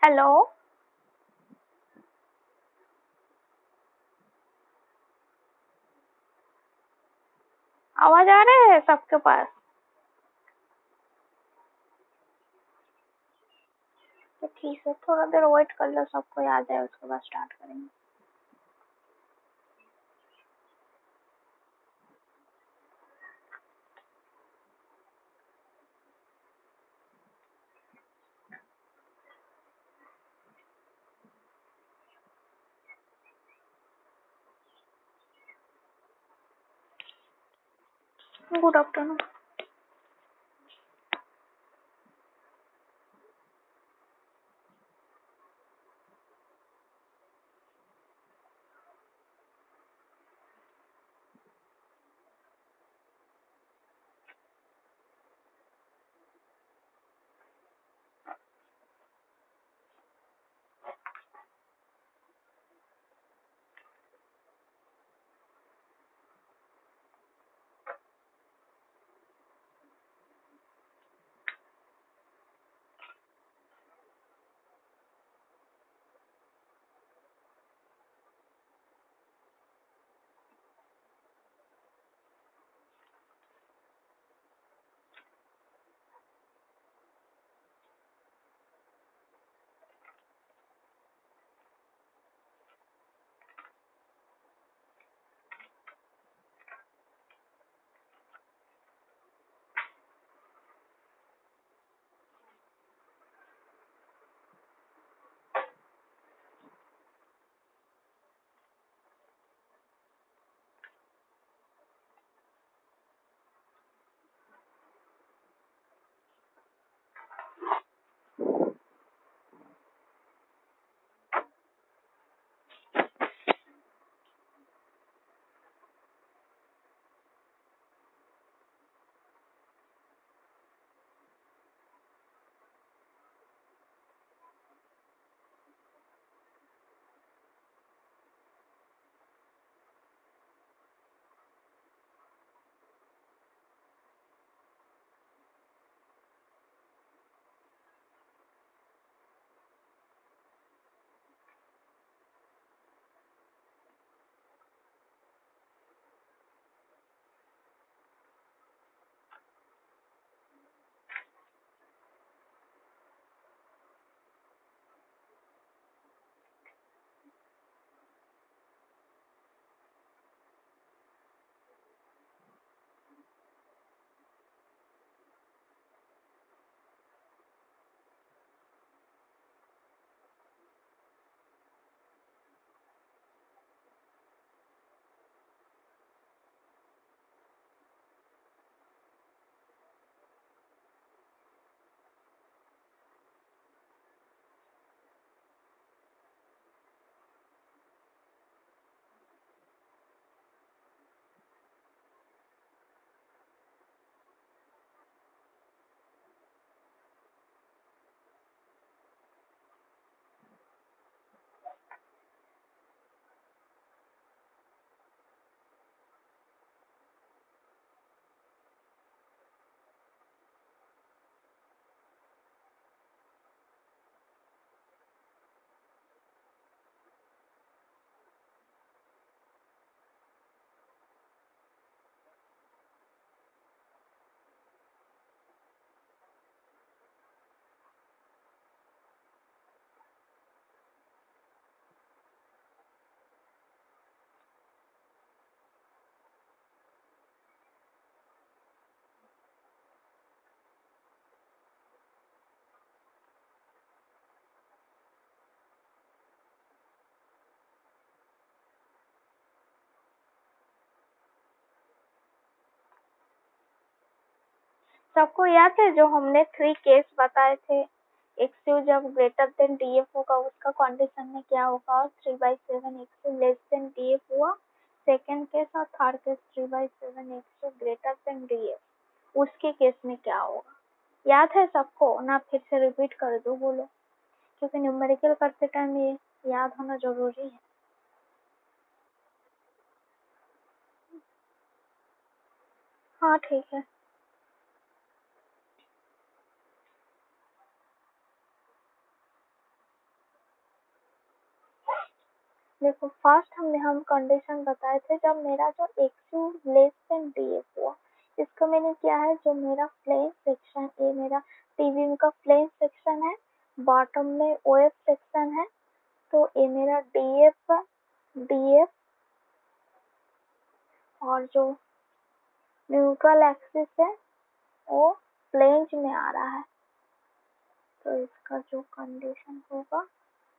Hello. आवाज आ रहे है सबके पास? तो ठीक है, थोड़ा देर वेट कर लो, सबको आ जाए उसके बाद स्टार्ट करेंगे। Good afternoon. सबको याद है जो हमने 3 केस बताए थे? एक्स जब ग्रेटर देन डीएफ होगा उसका कंडीशन में क्या होगा, और 3/7 एक्स लेस देन डीएफ हुआ सेकेंड केस, और third case 3/7 x greater than DF, उसके केस में क्या होगा? याद है सबको ना? फिर से रिपीट कर दो, बोलो, क्योंकि न्यूमेरिकल करते टाइम ये याद होना जरूरी है। हाँ ठीक है। देखो फर्स्ट हम कंडीशन बताए थे जब मेरा जो X you less than D F हुआ, इसका मैंने क्या है, जो मेरा प्लेन सेक्शन, ये मेरा टीवी का प्लेन सेक्शन है, बॉटम में ओ एफ सेक्शन है, तो ये मेरा डी एफ और जो न्यूट्रल एक्सिस है वो प्लेन्स में आ रहा है, तो इसका जो कंडीशन होगा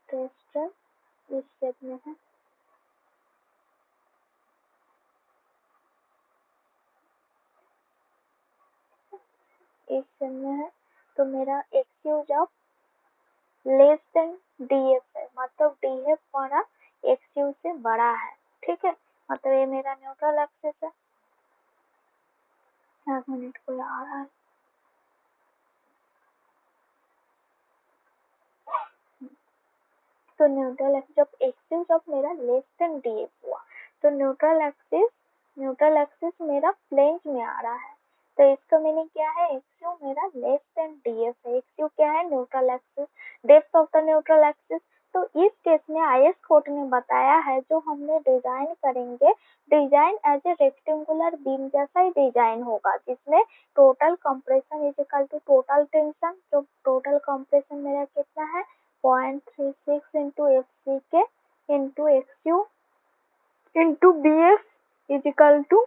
टेस्टर इस शेप में है। इस शेप में है, तो मेरा एक्स यू जब लेस देन डी एफ है, मतलब डी एफ हमारा एक्स यू से बड़ा है, ठीक है, मतलब ये मेरा न्यूट्रल एक्सिस है। 1 मिनट को आ रहा है। तो न्यूट्रल एक्सिस जब एक्स यू जब मेरा लेस देन डी एफ हुआ, तो न्यूट्रल एक्सिस मेरा प्लेन्स में आ रहा है, तो इसका मीनिंग क्या है, एक्स यू मेरा लेस देन डी एफ है, एक्स यू क्या है, neutral axis, depth of the neutral axis. तो इस केस में आईएस कोड ने बताया है जो हमने डिजाइन करेंगे, design as a rectangular beam जैसा ही डिजाइन होगा, जिसमें total compression is equal to total tension, जो टोटल कंप्रेशन मेरा कितना है 0.36 into f c k into x u into b f is equal to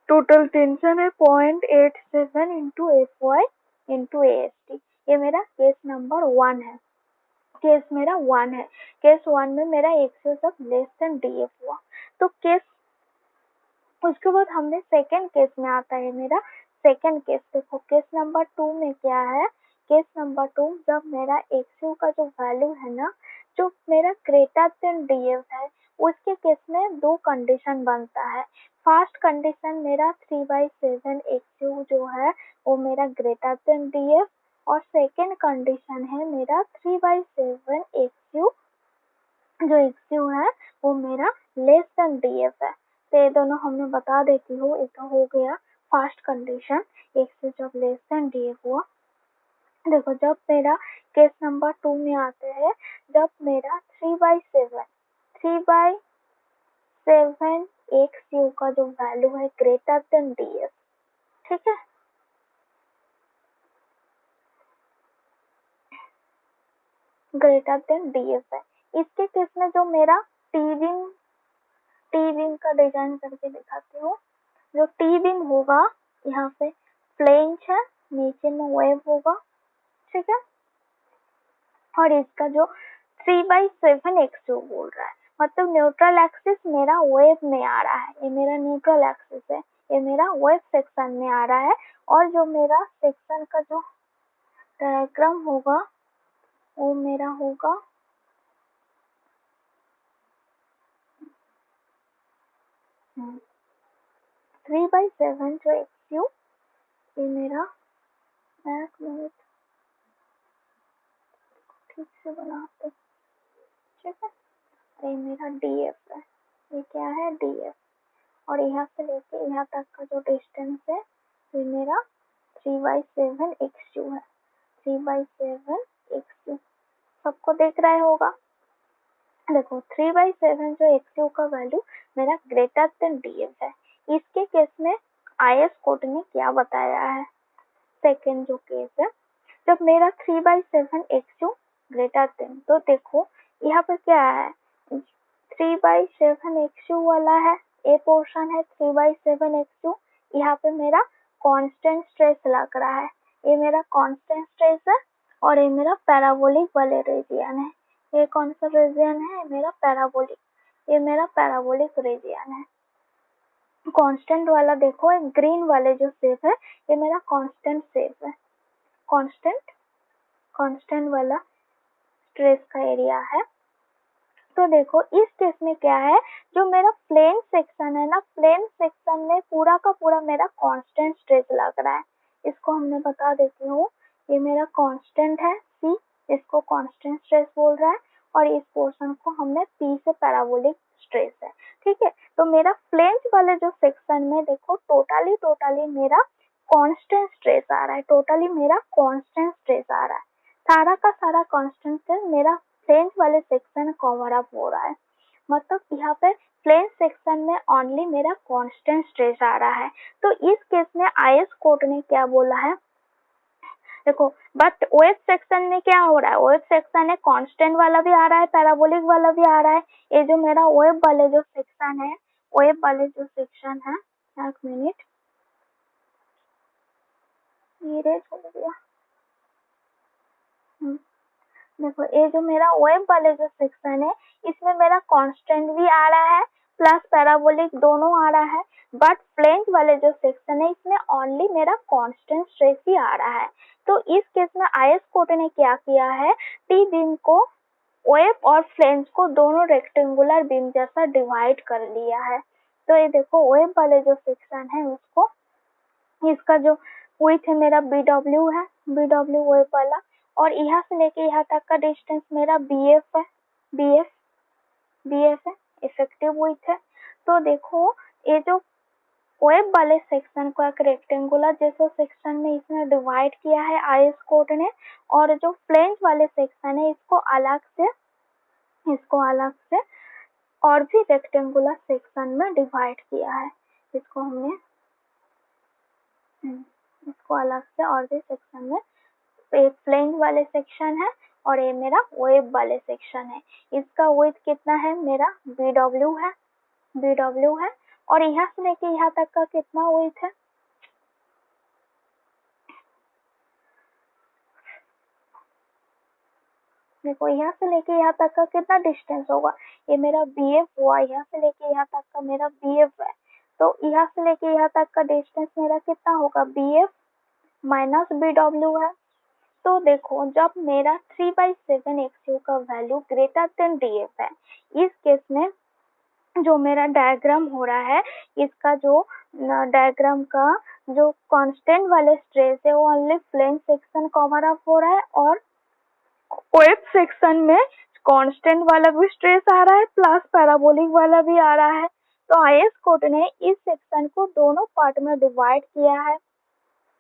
total tension है 0.87 into f y into a s t. ये मेरा case number 1 है, case मेरा 1 है। केस 1 में मेरा एक्स यू सब लेस देन डी एफ हुआ। तो केस उसके बाद हमने सेकेंड केस में आता है मेरा सेकेंड केस। देखो केस नंबर 2 में क्या है, केस नंबर 2 जब मेरा एक्स यू का जो वैल्यू है ना, जो मेरा ग्रेटर देन डी एफ है, उसके केस में 2 कंडीशन बनता है। फर्स्ट कंडीशन मेरा 3/7 एक्स यू जो है वो मेरा ग्रेटर देन डी एफ, और सेकेंड कंडीशन है मेरा 3/7 एक्स यू जो एक्स यू है वो मेरा लेस देन डी एफ है। तो ये दोनों हमने बता देती हूँ। एक तो हो गया फर्स्ट कंडीशन, एक्स यू जब लेस देन डी एफ हुआ। देखो जब मेरा केस नंबर 2 में आते हैं, जब मेरा 3/7 एक्स यू का जो वैल्यू है ग्रेटर देन डी एफ, ठीक है, ग्रेटर देन डी एफ है। इसके केस में जो मेरा टी विंग का डिजाइन करके दिखाती हूँ। जो टी विंग होगा यहाँ पे प्लेन है, नीचे में वेव होगा, ठीक है, और इसका जो 3/7 एक्स यू बोल रहा है, मतलब न्यूट्रल एक्सिस मेरा वेव में आ रहा है, ये मेरा न्यूट्रल एक्सिस है, ये मेरा वेव सेक्शन में आ रहा है, और जो मेरा सेक्शन का जो डायग्राम होगा वो मेरा होगा 3/7 जो एक्स यू, ये मेरा, एक मिनट ठीक से बनाते, ठीक है, ये मेरा डी एफ है, ये क्या है डी एफ, और यहाँ से लेके यहाँ तक का जो डिस्टेंस है ये मेरा 3/7 एक्स यू है, 3/7 एक्स यू सबको देख रहा होगा। देखो 3/7 जो एक्स यू का वैल्यू मेरा ग्रेटर देन डी एफ है। इसके केस में आईएस कोड ने क्या बताया है, सेकेंड जो केस है, जब मेरा 3/7 एक्स यू ग्रेटर देन, तो देखो यहाँ पे क्या है 3/7 एक्स यू वाला है, ए पोर्शन है 3/7 एक्स यू, यहाँ पे मेरा कांस्टेंट स्ट्रेस लग रहा है, ये मेरा कांस्टेंट स्ट्रेस है, और ये मेरा पैराबोलिक वाले रीजियन है। ये कौन सा रीजियन है, मेरा पैराबोलिक, ये मेरा पैराबोलिक रीजियन है। कांस्टेंट वाला देखो ग्रीन वाले जो शेप है ये मेरा कांस्टेंट शेप है, कांस्टेंट वाला स्ट्रेस का एरिया है। तो देखो इस केस में क्या है, जो मेरा प्लेन सेक्शन है ना, प्लेन सेक्शन में पूरा का पूरा मेरा कांस्टेंट स्ट्रेस लग रहा है। इसको हमने बता देती हूँ, ये मेरा कांस्टेंट है सी, इसको कांस्टेंट स्ट्रेस बोल रहा है, और इस पोर्शन को हमने पी से पैराबोलिक स्ट्रेस है, ठीक है। तो मेरा प्लेन वाले जो सेक्शन में देखो टोटली मेरा कांस्टेंट स्ट्रेस आ रहा है, टोटली मेरा कांस्टेंट स्ट्रेस आ रहा है, सारा का सारा कांस्टेंट स्ट्रेस मेरा प्लेन वाले सेक्शन कवर अप हो रहा है। मतलब यहाँ पे फ्लेंज सेक्शन में ओनली मेरा कांस्टेंट स्ट्रेस आ रहा है। तो इस केस में आईएस कोर्ट ने क्या बोला है, देखो बट ओएफ सेक्शन में क्या हो रहा है, ओएफ सेक्शन है कांस्टेंट वाला भी आ रहा है, पैराबोलिक वाला भी आ रहा है। ये जो मेरा ओएफ वाले जो सेक्शन है, ओएफ वाले जो सेक्शन है, एक मिनट धीरे छोड़ दिया। देखो ये जो मेरा ओएफ वाले जो सेक्शन है, इसमें मेरा कांस्टेंट भी आ रहा है प्लस पैराबोलिक दोनों आ रहा है। बट फ्लेंज वाले जो सेक्शन है, इसमें ओनली मेरा कांस्टेंट स्ट्रेस ही आ रहा है। तो इस केस में आईएस कोर्ट ने क्या किया है, टी बीम को ओएफ और फ्लेंज को दोनों रेक्टेंगुलर बीम जैसा डिवाइड कर लिया है। तो ये देखो ओएफ वाले जो सेक्शन है उसको, इसका जो विड्थ है मेरा BW है, BW ओएफ वाला, और यहाँ से लेके यहाँ तक का डिस्टेंस मेरा BF है, BF है, इफेक्टिव विड्थ है। तो देखो ये जो ओएफ वाले सेक्शन को एक रेक्टेंगुलर जैसे सेक्शन में इसने डिवाइड किया है आईएस कोर्ट ने, और जो फ्लेंज वाले सेक्शन है इसको अलग से और भी रेक्टेंगुलर सेक्शन में डिवाइड किया है। इसको हमने इसको अलग से और भी सेक्शन में, एक फ्लेंज वाले सेक्शन है और ये मेरा ओएफ वाले सेक्शन है। इसका विड्थ कितना है, मेरा BW है, और यहाँ से लेके यहाँ तक का कितना विड्थ है, देखो यहाँ से लेके यहाँ तक का कितना डिस्टेंस होगा, ये मेरा BF हुआ, यहाँ से लेके यहाँ तक का मेरा BF है। तो यहाँ से लेके यहाँ तक का डिस्टेंस मेरा कितना होगा, BF माइनस BW है। तो देखो जब मेरा 3/7 XU का वैल्यू ग्रेटर देन DF है, इस केस में जो मेरा डायग्राम हो रहा है, इसका जो डायग्राम का जो कांस्टेंट वाले स्ट्रेस है वो only flange section cover up हो रहा है, और ओएफ सेक्शन में कांस्टेंट वाला भी स्ट्रेस आ रहा है प्लस पैराबोलिक वाला भी आ रहा है। तो आईएस कोर्ट ने इस सेक्शन को दोनों पार्ट में डिवाइड किया है।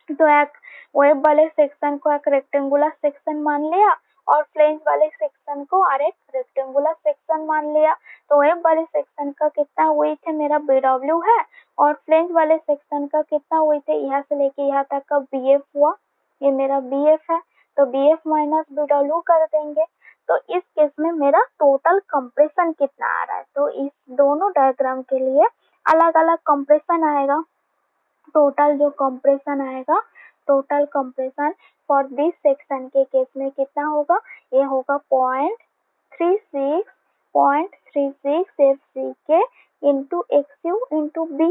तो एक वेब वाले सेक्शन को एक रेक्टेंगुलर सेक्शन मान लिया और फ्लेंज वाले सेक्शन को और एक रेक्टेंगुलर सेक्शन मान लिया। तो वेब वाले सेक्शन का कितना वेट है, मेरा BW है, और फ्लेंज वाले सेक्शन का कितना वेट है, यहाँ से लेके यहाँ तक का BF हुआ, ये मेरा BF है। तो BF माइनस BW कर देंगे। तो इस केस में मेरा टोटल कंप्रेशन कितना आ रहा है, तो इस दोनों डायग्राम के लिए अलग अलग कंप्रेशन आएगा। टोटल जो कंप्रेशन आएगा, total compression for this section के केस में कितना होगा, ये होगा 0.36 FCK into XU into B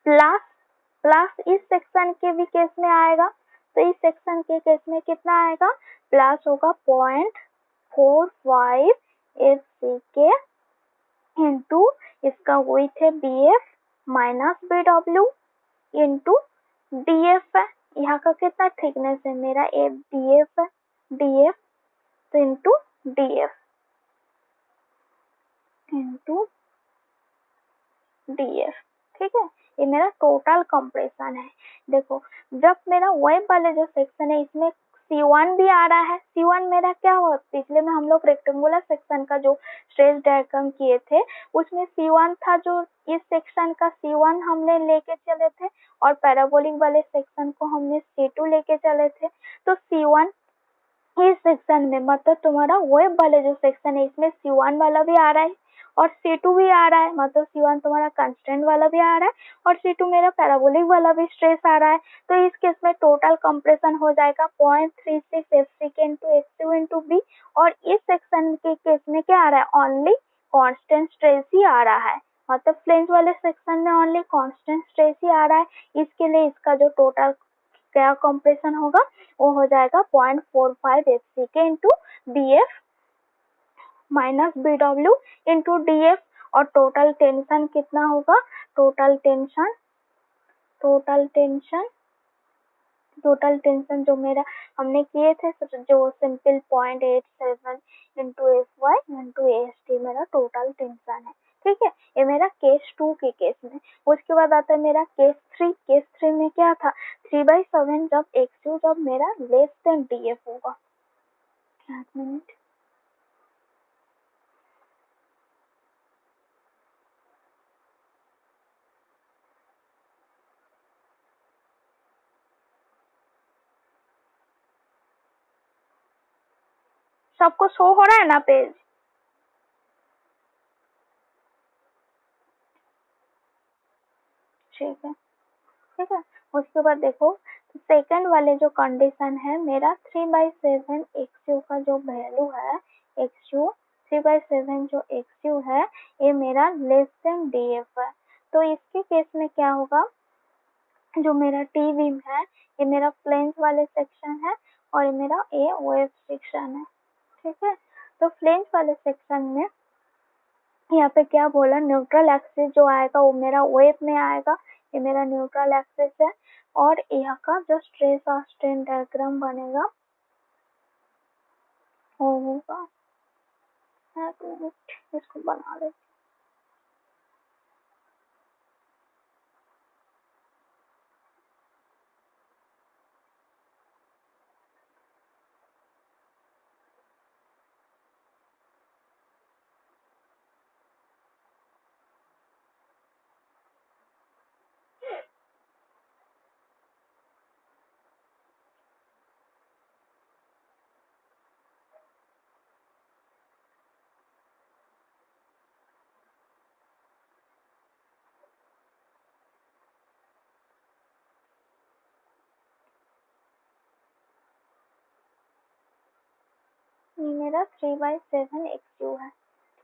plus इस सेक्शन के भी केस में आएगा। तो इस सेक्शन के केस में कितना आएगा, प्लस होगा 0.45 FCK इंटू इसका वेट है BF minus BW into DF है। यहाँ का कितना थिकनेस है, मेरा DF है, DF तो इंटू DF इंटू DF, ठीक है। ये मेरा टोटल कंप्रेशन है। देखो जब मेरा वेब वाले जो सेक्शन है इसमें C1 भी आ रहा है, C1 मेरा क्या हुआ, पिछले में हम लोग रेक्टेंगुलर सेक्शन का जो स्ट्रेस डायग्राम किए थे उसमें C1 था, जो इस सेक्शन का C1 हमने लेके चले थे और पैराबोलिक वाले सेक्शन को हमने C2 लेके चले थे। तो C1 इस सेक्शन में मतलब तुम्हारा वेब वाले जो सेक्शन है इसमें C1 वाला भी आ रहा है और C2 भी आ रहा है, मतलब C1 तुम्हारा कांस्टेंट वाला भी आ रहा है और C2 मेरा पैराबोलिक वाला भी स्ट्रेस आ रहा है। तो इस केस में टोटल कंप्रेशन हो जाएगा 0.36 FCK into XU into B, और इस सेक्शन के केस में क्या आ रहा है, ओनली कांस्टेंट स्ट्रेस ही आ रहा है, मतलब फ्लेंज वाले सेक्शन में ओनली कांस्टेंट स्ट्रेस ही आ रहा है। इसके लिए इसका जो टोटल क्या कंप्रेशन होगा वो हो जाएगा 0.45 FCK into BF minus BW into DF, और टोटल टेंशन कितना होगा, टोटल टेंशन जो मेरा हमने किए थे जो simple 0.87 into FY into AST मेरा टोटल टेंशन है, ठीक है। ये मेरा केस 2 के केस में। उसके बाद आता है मेरा केस 3। केस 3 में क्या था, 3/7 जब XU जब मेरा लेस देन DF होगा, एक मिनट, सबको शो हो रहा है ना पेज? ठीक है, ठीक है। उसके बाद देखो सेकंड वाले जो कंडीशन है, मेरा 3/7 एक्स का जो वैल्यू है, एक्स 3/7 जो एक्स है, ये मेरा लेस देन DF है। तो इसके केस में क्या होगा, जो मेरा टी बीम है, ये मेरा फ्लेंज वाले सेक्शन है और ये मेरा ए वेव सेक्शन है। ठीक है, तो फ्लेंज वाले सेक्शन में यहाँ पे क्या बोला, न्यूट्रल एक्सिस जो आएगा वो मेरा वेव में आएगा, ये मेरा न्यूट्रल एक्सिस है। और यहाँ का जो स्ट्रेस और स्ट्रेन डायग्राम बनेगा वो होगा, एक मिनट इसको बना ले। ये मेरा 3/7 एक्स है।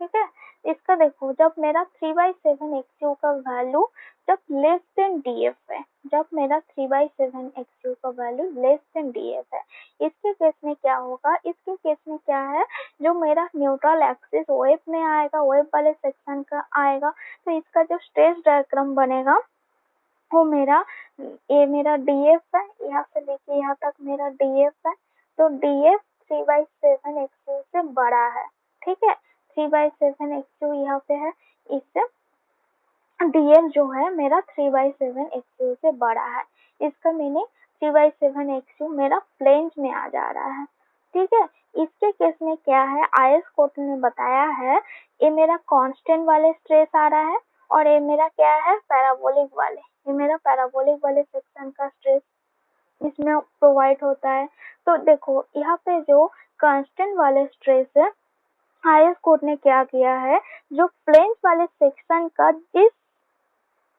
ठीक है, इसका देखो जब मेरा 3/7 एक्स का वैल्यू जब लेस देन DF है, जब मेरा 3/7 एक्स का वैल्यू लेस देन DF है, इसके केस में क्या होगा, इसके केस में क्या है, जो मेरा न्यूट्रल एक्सिस वेव में आएगा, वेव वाले सेक्शन का आएगा, तो इसका जो स्ट्रेस डायग्राम बनेगा वो मेरा, ये मेरा DF है, यहाँ से लेके यहाँ तक मेरा DF है। तो DF 3/7 एक्स से बड़ा है। ठीक है, 3/7 एक्स यहाँ पे है, इससे DF जो है मेरा 3/7 एक्स से बड़ा है। इसका मीनिंग 3/7 एक्स मेरा फ्लेंज में आ जा रहा है। ठीक है, इसके केस में क्या है, IS कोर्ट ने बताया है, ये मेरा कांस्टेंट वाले स्ट्रेस आ रहा है और ये मेरा क्या है, पैराबोलिक वाले, ये मेरा पैराबोलिक वाले सेक्शन का स्ट्रेस इसमें प्रोवाइड होता है। तो देखो यहाँ पे जो कांस्टेंट वाले स्ट्रेस है, IS कोर्ट ने क्या किया है, जो फ्लेंज वाले सेक्शन का जिस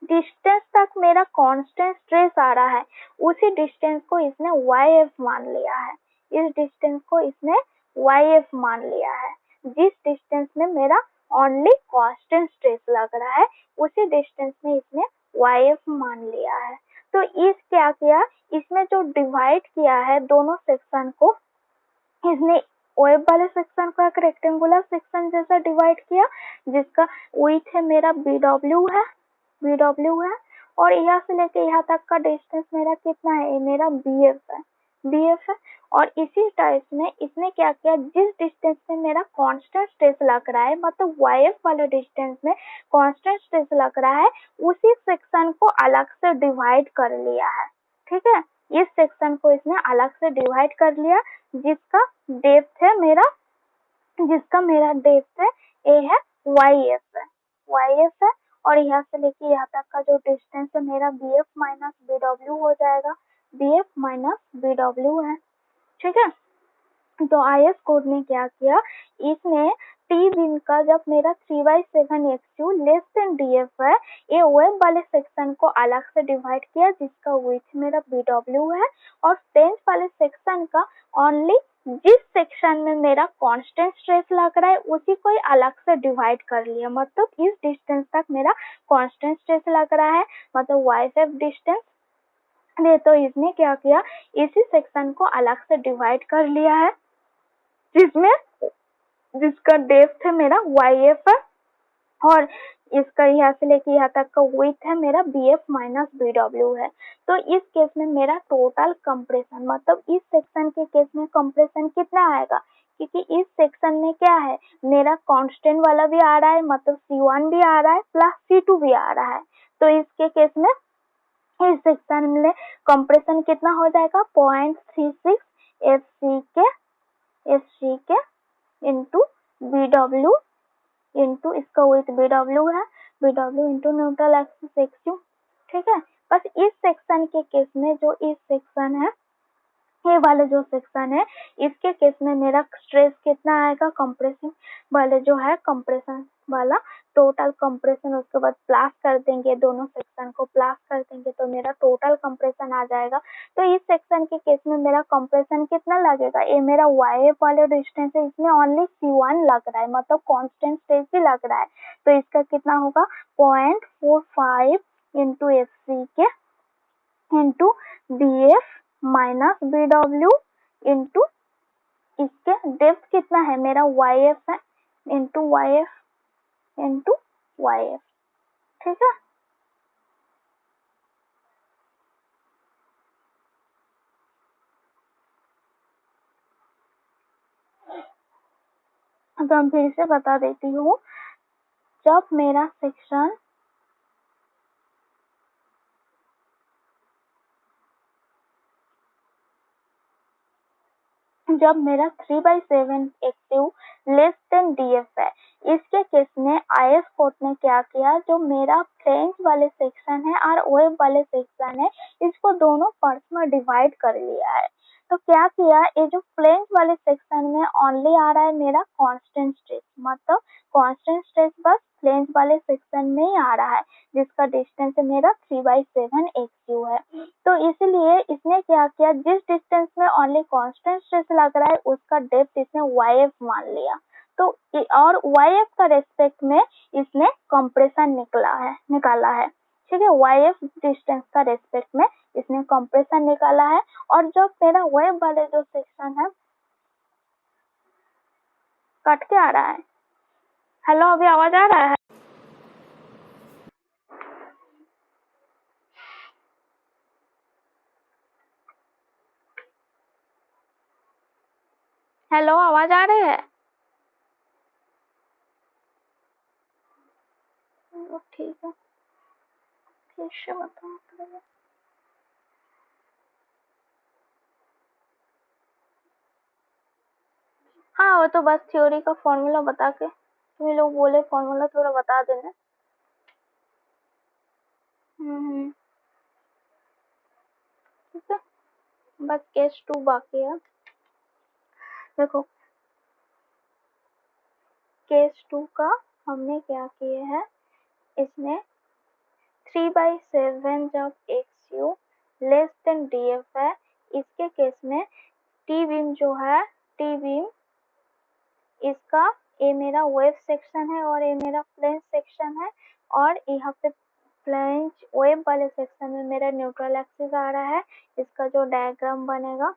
डिस्टेंस तक मेरा कांस्टेंट स्ट्रेस आ रहा है, उसी डिस्टेंस को इसने YF मान लिया है। इस डिस्टेंस को इसने YF मान लिया है। जिस डिस्टेंस में मेरा ओनली कांस्टेंट स्ट्रेस लग रहा है, उसी डिस्टेंस में इसने YF मान लिया है। तो इस क्या किया, इसमें जो डिवाइड किया है दोनों सेक्शन को, इसने वेब वाले सेक्शन को एक रेक्टेंगुलर सेक्शन जैसा डिवाइड किया, जिसका विड्थ है मेरा BW है और यहाँ से लेके यहाँ तक का डिस्टेंस मेरा कितना है, ये मेरा BF है। और इसी टाइप में इसने क्या किया, जिस डिस्टेंस में मेरा कांस्टेंट स्ट्रेस लग रहा है, मतलब YF वाले डिस्टेंस में कांस्टेंट स्ट्रेस लग रहा है, उसी सेक्शन को अलग से डिवाइड कर लिया है। ठीक है, इस सेक्शन को इसने अलग से डिवाइड कर लिया, जिसका डेप्थ है मेरा, डेप्थ है ये है YF है। और यहाँ से लेके यहाँ तक का जो डिस्टेंस है मेरा BF माइनस BW हो जाएगा, BF माइनस BW है। ठीक है, तो IS कोड ने क्या किया, इसने टी बीम का जब मेरा 3/7 एक्स लेस देन DF है, ये वेब वाले सेक्शन को अलग से डिवाइड किया, जिसका विड्थ मेरा BW है, और फ्लेंज वाले सेक्शन का ओनली जिस सेक्शन में मेरा कांस्टेंट स्ट्रेस लग रहा है उसी को अलग से डिवाइड कर लिया, मतलब इस डिस्टेंस तक मेरा कांस्टेंट स्ट्रेस लग रहा है, मतलब YF डिस्टेंस। तो इसने क्या किया, इसी सेक्शन को अलग से डिवाइड कर लिया है, जिसका डेप्थ है मेरा YF है और इसका यहाँ से लेके यहाँ तक का विड्थ है मेरा BF माइनस BW है। तो इस केस में मेरा टोटल कंप्रेशन, मतलब इस सेक्शन के केस में कंप्रेशन कितना आएगा, क्योंकि इस सेक्शन में क्या है, मेरा कांस्टेंट वाला भी आ रहा है, मतलब C1 भी आ रहा है प्लस C2 भी आ रहा है। तो इसके केस में इस सेक्शन में कंप्रेशन कितना हो जाएगा, 0.36 FC के इंटू BW इंटू इसका विथ BW है, BW into neutral axis XU। ठीक है, बस इस सेक्शन के केस में जो इस सेक्शन है ये वाले जो सेक्शन है इसके केस में मेरा स्ट्रेस कितना आएगा, कंप्रेशन वाले जो है कंप्रेशन वाला टोटल कंप्रेशन, उसके बाद प्लस कर देंगे, दोनों सेक्शन को प्लस कर देंगे तो मेरा टोटल कंप्रेशन आ जाएगा। तो इस सेक्शन के केस में मेरा कंप्रेशन कितना लगेगा, ये मेरा वाई वाले डिस्टेंस है, इसमें ओनली C1 लग रहा है, मतलब कांस्टेंट स्ट्रेस ही लग रहा है। तो इसका कितना होगा 0.45 इंटू FC के into BF minus BW into इसके डेप्थ कितना है मेरा YF है इंटू YF इंटू YF। ठीक है, तो हम फिर से बता देती हूँ। जब मेरा सेक्शन जब मेरा 3/7 एक्टिव लेस देन DF है, इसके केस में IS कोर्ट ने क्या किया, जो मेरा फ्लेंज वाले सेक्शन है और वेब वाले सेक्शन है, इसको दोनों पार्ट्स में डिवाइड कर लिया है। तो क्या किया, ये जो फ्लेंज वाले सेक्शन में ओनली आ रहा है मेरा कांस्टेंट स्ट्रेस, मतलब कांस्टेंट स्ट्रेस बस फ्लेंज वाले सेक्शन में ही आ रहा है, जिसका डिस्टेंस है मेरा 3/7 XU है। तो इसलिए इसने क्या किया, जिस डिस्टेंस में ओनली कांस्टेंट स्ट्रेस लग रहा है उसका डेप्थ इसने YF मान लिया। तो और YF का रेस्पेक्ट में इसने कंप्रेशन निकाला है। ठीक है, YF डिस्टेंस का रेस्पेक्ट में इसने कंप्रेशन निकाला है। और जब मेरा वेब वाले जो सेक्शन है, कट के आ रहा है, हेलो अभी आवाज आ रहा है? हेलो आवाज आ रही है? ठीक है, फिर से बताओ। हाँ, वो तो बस थ्योरी का फॉर्मूला बता के तुम लोग बोले फॉर्मूला थोड़ा बता देना। ठीक है, बस केस 2 बाकी है। देखो केस 2 का हमने क्या किए हैं, इसमें 3/7 जब XU लेस देन DF है, इसके केस में टी बीम जो है, टी बीम इसका ये मेरा वेब सेक्शन है और ये मेरा फ्लेंज सेक्शन है, और यहाँ पे फ्लेंज वेब वाले सेक्शन में मेरा न्यूट्रल एक्सिस आ रहा है। इसका जो डायग्राम बनेगा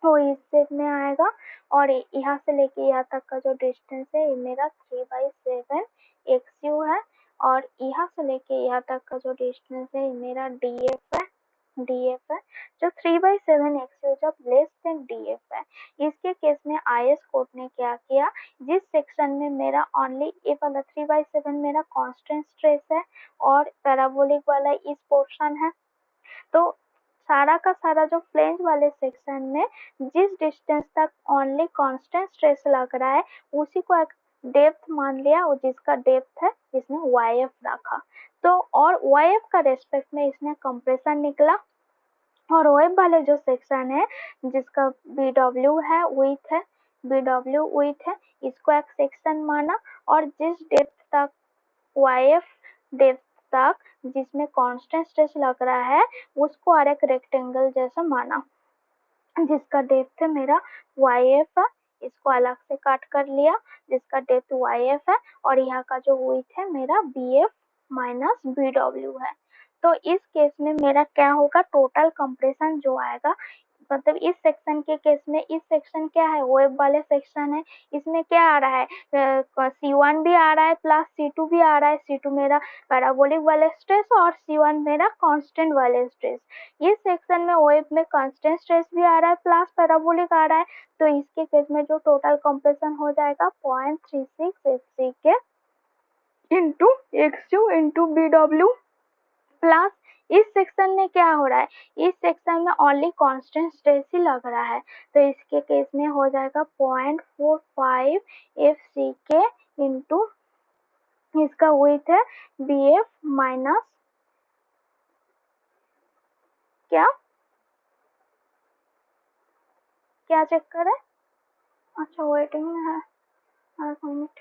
वो इस शेप में आएगा, और यहाँ से लेके यहाँ तक का जो डिस्टेंस है ये मेरा 3/7 XU है, और यहाँ से लेके यहाँ तक का जो डिस्टेंस है ये मेरा DF है। जो 3/7 XU जब लेस देन DF है, इसके केस में IS कोर्ट ने क्या किया, जिस सेक्शन में मेरा ओनली ये वाला 3/7 मेरा कांस्टेंट स्ट्रेस है और पैराबोलिक वाला इस पोर्शन है, तो सारा का सारा जो फ्लेंज वाले सेक्शन में जिस डिस्टेंस तक ओनली कांस्टेंट स्ट्रेस लग रहा है उसी को एक डेप्थ मान लिया, और जिसका डेप्थ है इसने YF रखा। तो और YF का रेस्पेक्ट में इसने कंप्रेशन निकला, और वेब वाले जो सेक्शन है जिसका BW है विथ है, इसको एक सेक्शन माना, और जिस डेप्थ तक YF डेप्थ तक जिसमें कांस्टेंट स्ट्रेस लग रहा है उसको और एक रेक्टेंगल जैसा माना, जिसका डेप्थ है मेरा YF है, इसको अलग से काट कर लिया, जिसका डेप्थ YF है, और यहाँ का जो विड्थ है मेरा BF माइनस BW है। तो इस केस में मेरा क्या होगा, टोटल कंप्रेशन जो आएगा, मतलब इस सेक्शन के केस में, इस सेक्शन क्या है, वेब वाले सेक्शन है, इसमें क्या आ रहा है, C1 भी आ रहा है प्लस C2 भी आ रहा है। C2 मेरा पैराबोलिक वाले स्ट्रेस और C1 मेरा कांस्टेंट वाले स्ट्रेस। इस सेक्शन में वेब में कांस्टेंट स्ट्रेस भी आ रहा है प्लस पैराबोलिक आ रहा है, तो इसके केस में जो टोटल कंप्रेशन हो जाएगा 0.36 FC के into XU into BW plus इस सेक्शन में क्या हो रहा है, इस सेक्शन में ओनली कांस्टेंट स्ट्रेस ही लग रहा है, तो इसके केस में हो जाएगा 0.45 FC के इंटू इसका विड्थ है BF माइनस क्या क्या चेक करें? अच्छा वेटिंग में है, 1 मिनट।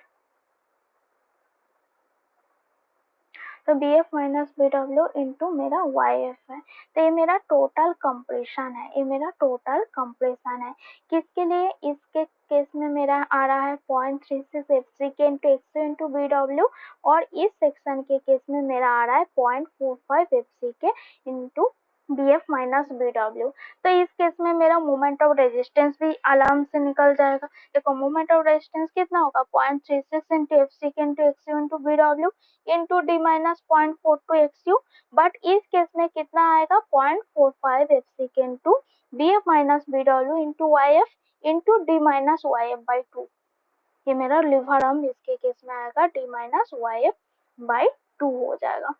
तो बी एफ माइनस बी डब्ल्यू इंटू मेरा वाई एफ है। तो ये मेरा टोटल कंप्रेशन है, ये मेरा टोटल कंप्रेशन है। किसके लिए? इसके केस में मेरा आ रहा है 0.36 f c k into x into b डब्ल्यू, और इस सेक्शन के केस में मेरा आ रहा है 0.45 f c k into b f minus b डब्ल्यू। तो इस केस में मेरा मोमेंट ऑफ रेजिस्टेंस भी आराम से निकल जाएगा। देखो मोमेंट ऑफ रेजिस्टेंस कितना होगा? 0.36 into f c k into x into b डब्ल्यू into d minus 0.42 x u. But इस केस में कितना आएगा? 0.45 f c k into b f minus b डब्ल्यू into y f into d minus y f by 2। ये मेरा lever arm इसके case में आएगा d minus y f by 2 हो जाएगा।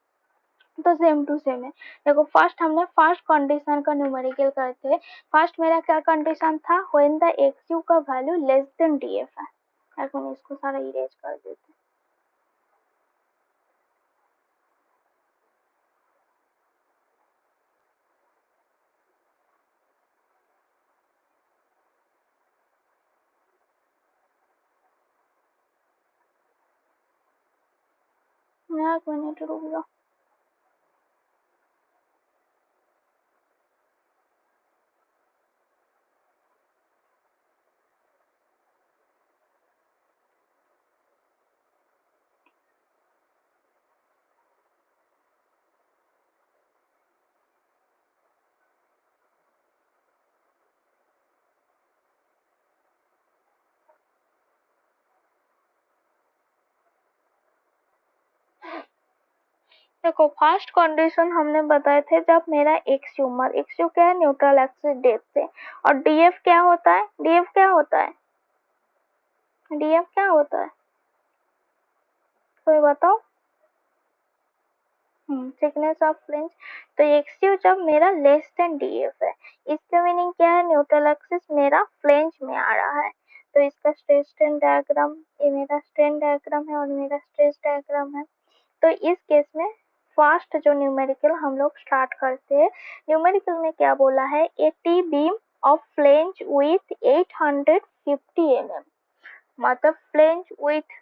तो सेम टू सेम है। देखो फर्स्ट हमने फर्स्ट कंडीशन का न्यूमेरिकल करते हैं। फर्स्ट मेरा क्या कंडीशन था? व्हेन द एक्स यू का value less than D F है। এখন इसको सारा इरेज कर देते हैं। एक मिनट रुक जाओ। देखो फर्स्ट कंडीशन हमने बताए थे जब मेरा एक्स ह्यूमर, एक्स यू क्या है? न्यूट्रल एक्सिस डेप्थ से, और डीएफ क्या होता है? डीएफ क्या होता है? डीएफ क्या होता है? कोई बताओ? Thickness of fringe. तो एक्स यू जब मेरा लेस देन डीएफ है, इसका मीनिंग क्या है? न्यूट्रल एक्सिस मेरा फ्लेंज में आ रहा है। तो इसका स्ट्रेस स्ट्रेन डायग्राम, ये मेरा स्ट्रेन डायग्राम है और मेरा स्ट्रेस डायग्राम है। तो इस केस में फर्स्ट जो न्यूमेरिकल हम लोग स्टार्ट करते हैं, न्यूमेरिकल में क्या बोला है? A T beam of flange with 850 mm, मतलब फ्लेंज विथ,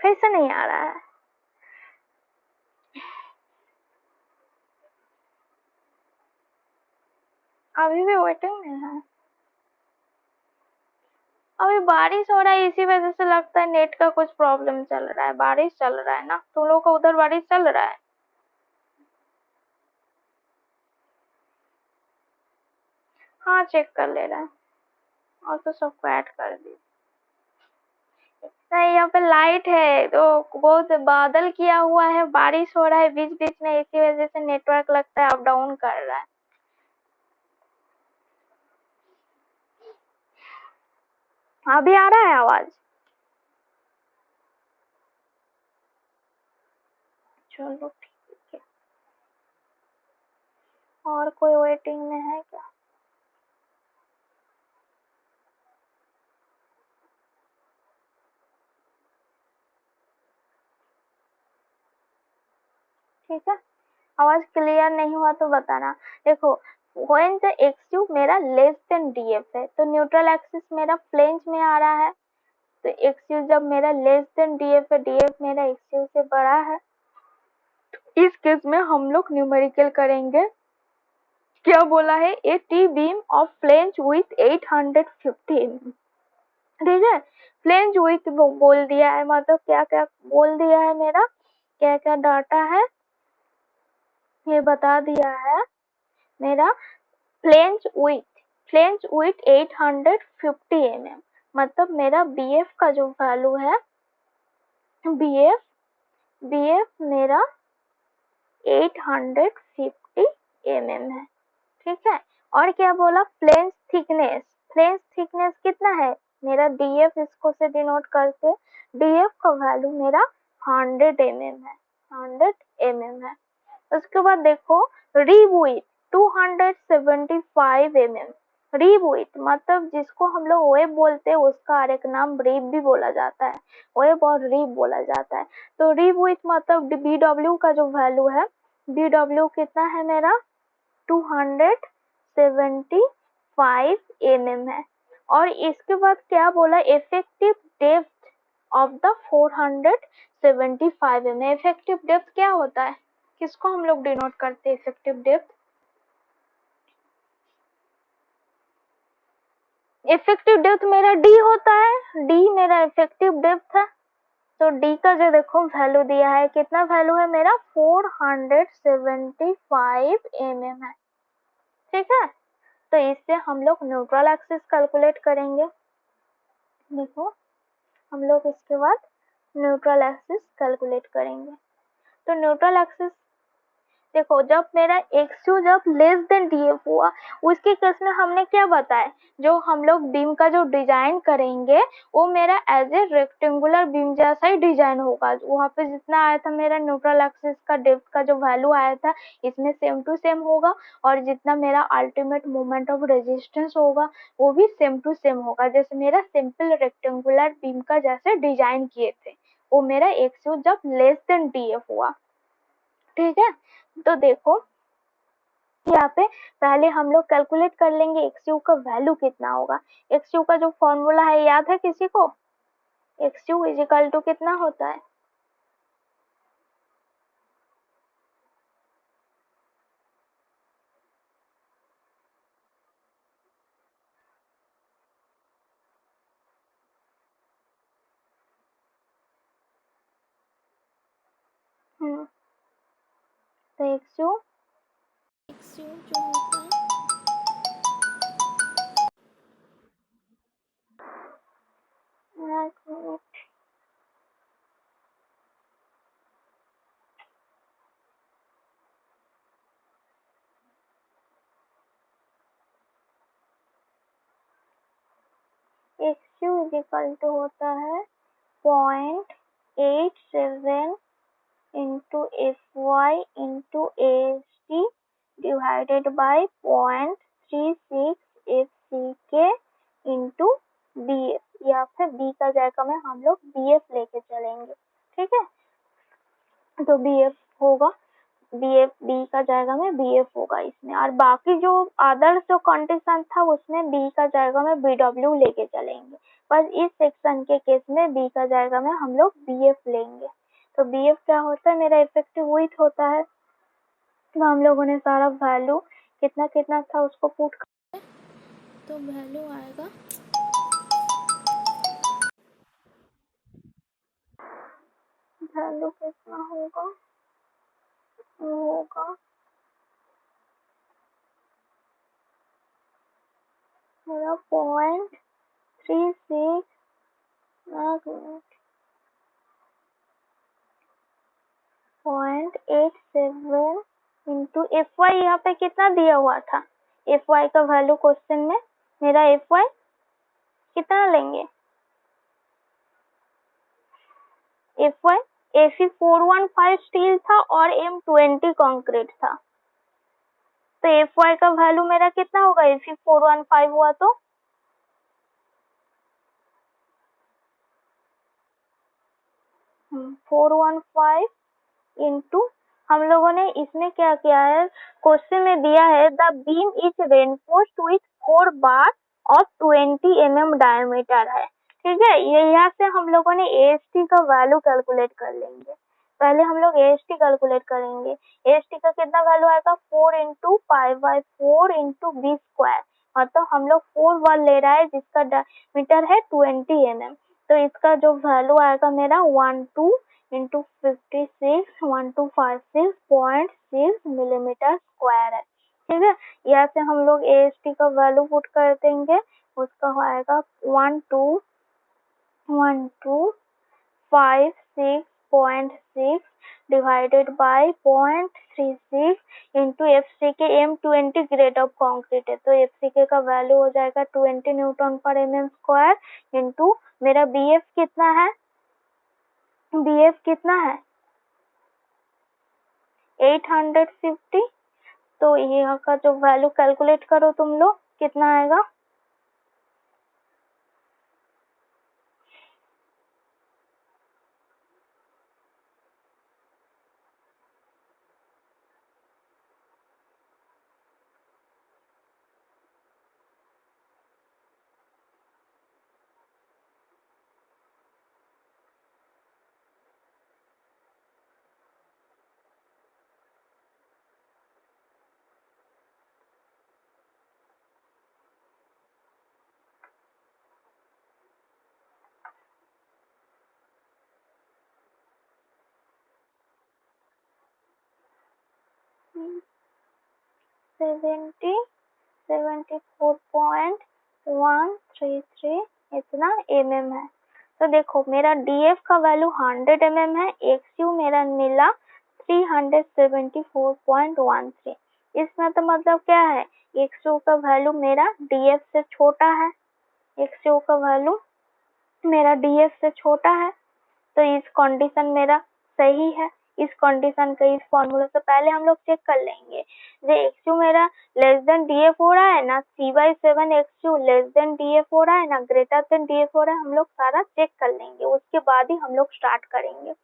फिर से नहीं आ रहा है, अभी भी वेटिंग में है। अभी बारिश हो रहा है, इसी वजह से लगता है नेट का कुछ प्रॉब्लम चल रहा है। बारिश चल रहा है ना, तुम लोग का उधर बारिश चल रहा है? हाँ चेक कर ले रहा है, और तो सबको ऐड कर दी। नहीं यहाँ पे लाइट है, तो बहुत बादल किया हुआ है, बारिश हो रहा है बीच बीच में, इसी वजह से नेटवर्क लगता है अप डाउन कर रहा है। अभी आ रहा है आवाज? चलो ठीक है। और कोई वेटिंग में है क्या? ठीक है, आवाज क्लियर नहीं हुआ तो बताना। देखो व्हेन द एक्स यू मेरा लेस देन डीएफ है, तो न्यूट्रल एक्सिस मेरा फ्लेंज में आ रहा है। तो एक्स यू जब मेरा लेस देन डीएफ है, डीएफ मेरा एक्स यू से बड़ा है, इस केस में हम लोग न्यूमेरिकल करेंगे। क्या बोला है? A T beam of flange with 850 mm। ठीक है, फ्लेंज विथ बोल दिया है, मतलब क्या क्या बोल दिया है, मेरा क्या क्या डाटा है ये बता दिया है। मेरा फ्लेंज विथ 850 mm, मतलब मेरा बीएफ का जो वैल्यू है, बीएफ बीएफ मेरा 850 mm है। ठीक है, और क्या बोला? फ्लेंज थिकनेस कितना है? मेरा डीएफ इसको से डिनोट करते, डीएफ का वैल्यू मेरा 100 mm है, 100 mm है। उसके बाद देखो rib with 275 mm, rib with मतलब जिसको हम लोग वेब बोलते हैं, उसका और एक नाम रिब भी बोला जाता है, वेब और रिब बोला जाता है। तो रिब विथ मतलब बी डब्ल्यू का जो वैल्यू है, बी डब्ल्यू कितना है मेरा? 275 mm है। और इसके बाद क्या बोला, effective depth of the 475 mm। Effective depth क्या होता है, किसको हम लोग डिनोट करते हैं इफेक्टिव डेप्थ? इफेक्टिव डेप्थ मेरा डी होता है, डी मेरा इफेक्टिव डेप्थ है। तो डी का जो देखो वैल्यू दिया है, कितना वैल्यू है मेरा, 475 mm है। ठीक है, तो इससे हम लोग न्यूट्रल एक्सिस कैलकुलेट करेंगे। देखो हम लोग इसके बाद न्यूट्रल एक्सिस कैलकुलेट करेंगे। तो न्यूट्रल एक्सिस देखो, जब मेरा एक्सयू जब लेस देन डीएफ हुआ, उसके केस में हमने क्या बताया, जो हम लोग बीम का जो डिजाइन करेंगे वो मेरा एज ए रेक्टेंगुलर बीम जैसा ही डिजाइन होगा। वहां पे जितना आया था मेरा न्यूट्रल एक्सिस का डेप्थ का जो वैल्यू आया था, इसमें सेम टू सेम होगा। और जितना मेरा अल्टीमेट मोमेंट ऑफ रेजिस्टेंस होगा वो भी सेम टू सेम होगा, जैसे मेरा सिंपल रेक्टेंगुलर बीम का जैसे डिजाइन किए थे, वो मेरा एक्सयू जब लेस देन डीएफ हुआ। ठीक है, तो देखो यहाँ पे पहले हम लोग कैलकुलेट कर लेंगे एक्सयू का वैल्यू कितना होगा। एक्सयू का जो फॉर्मूला है याद है किसी को? एक्सयू इज इक्वल टू कितना होता है? तो एक्सयू जो होता है एक्सयू इज इक्वल टू होता है 0.87 into Fy into AST divided by 0.36 FCK into BF, या फिर B का जाएगा में हम लोग BF लेके चलेंगे। ठीक है, तो BF होगा, BF B का जाएगा में BF होगा इसमें, और बाकी जो अदर जो कंडीशन था उसमें B का जाएगा में BW लेके चलेंगे। बस इस सेक्शन के केस में B का जाएगा में हम लोग BF लेंगे। तो BF क्या होता है, मेरा इफेक्टिव विड्थ होता है। तो हम लोगों ने सारा वैल्यू कितना कितना था उसको पुट कर, तो वैल्यू आएगा वैल्यू कितना होगा, वो होगा मेरा 0.36 0.87 इंटू Fy, यहाँ पे कितना दिया हुआ था, Fy का वैल्यू क्वेश्चन में मेरा Fy कितना लेंगे, Fy Fe415 स्टील था और M20 कंक्रीट था। तो Fy का वैल्यू मेरा कितना होगा, Fe415 हुआ तो 415 इंटू, हम लोगों ने इसमें क्या किया है, क्वेश्चन में दिया है the beam is reinforced with 4 बार और 20 mm डायमीटर है। ठीक है, ये यहाँ से हम लोगों ने AST का वैल्यू कैलकुलेट कर लेंगे। पहले हम लोग AST कैलकुलेट करेंगे। AST का कितना वैल्यू आएगा, 4 इंटू 5/4 इंटू बी स्क्वायर, मतलब हम लोग 4 बार ले रहा है जिसका डायमीटर है 20 mm। तो इसका जो वैल्यू आएगा मेरा 12 इंटू 1256.6 मिलीमीटर स्क्वायर है। ठीक है, यहाँ से हम लोग AST का वैल्यू पुट कर देंगे, उसका आएगा 1256.6 divided by 0.36 into FCK M20 grade of concrete है, तो FCK का वैल्यू हो जाएगा 20 न्यूटन पर mm स्क्वायर इंटू मेरा BF कितना है, BF कितना है 850। तो यहाँ का जो वैल्यू कैलकुलेट करो तुम लोग कितना आएगा, 74.133 इतना mm है। तो देखो मेरा DF का वैल्यू 100 mm है, XU मेरा मिला 374.13। इसमें तो मतलब क्या है, XU का वैल्यू मेरा DF से छोटा है, XU का वैल्यू मेरा DF से छोटा है, तो इस कंडीशन मेरा सही है। इस कंडीशन का इस फॉर्मूला से पहले हम लोग चेक कर लेंगे। जो XU मेरा लेस देन DF हो रहा है ना, 3/7 XU लेस देन DF हो रहा है ना, ग्रेटर देन DF हो रहा है, हम लोग सारा चेक कर लेंगे, उसके बाद ही हम लोग स्टार्ट करेंगे।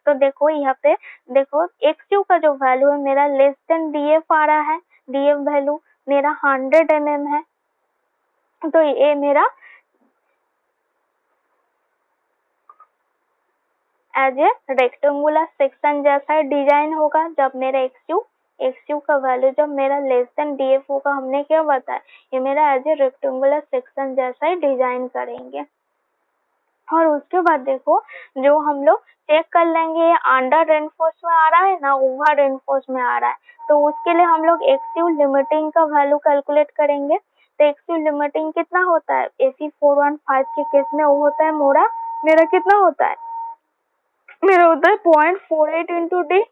तो देखो यहाँ पे देखो XU का जो वैल्यू है मेरा लेस देन DF आ रहा है, DF वैल्यू मेरा 100 mm है, तो ये मेरा एज ए रेक्टेंगुलर सेक्शन जैसा डिजाइन होगा। जब मेरा XU का वैल्यू जब मेरा लेस देन DF होगा, हमने क्या बताया, ये मेरा एज ए रेक्टेंगुलर सेक्शन जैसा ही डिजाइन करेंगे। और उसके बाद देखो जो हम लोग चेक कर लेंगे, अंडर रेनफोर्स में आ रहा है ना, ओवर रेनफोर्स में आ रहा है, तो उसके लिए हम लोग XU लिमिटिंग का वैल्यू कैलकुलेट करेंगे। तो XU लिमिटिंग कितना होता है, AC 415 के केस में वो होता है मेरा कितना होता है, मेरा होता है 0.48 इंटू डी।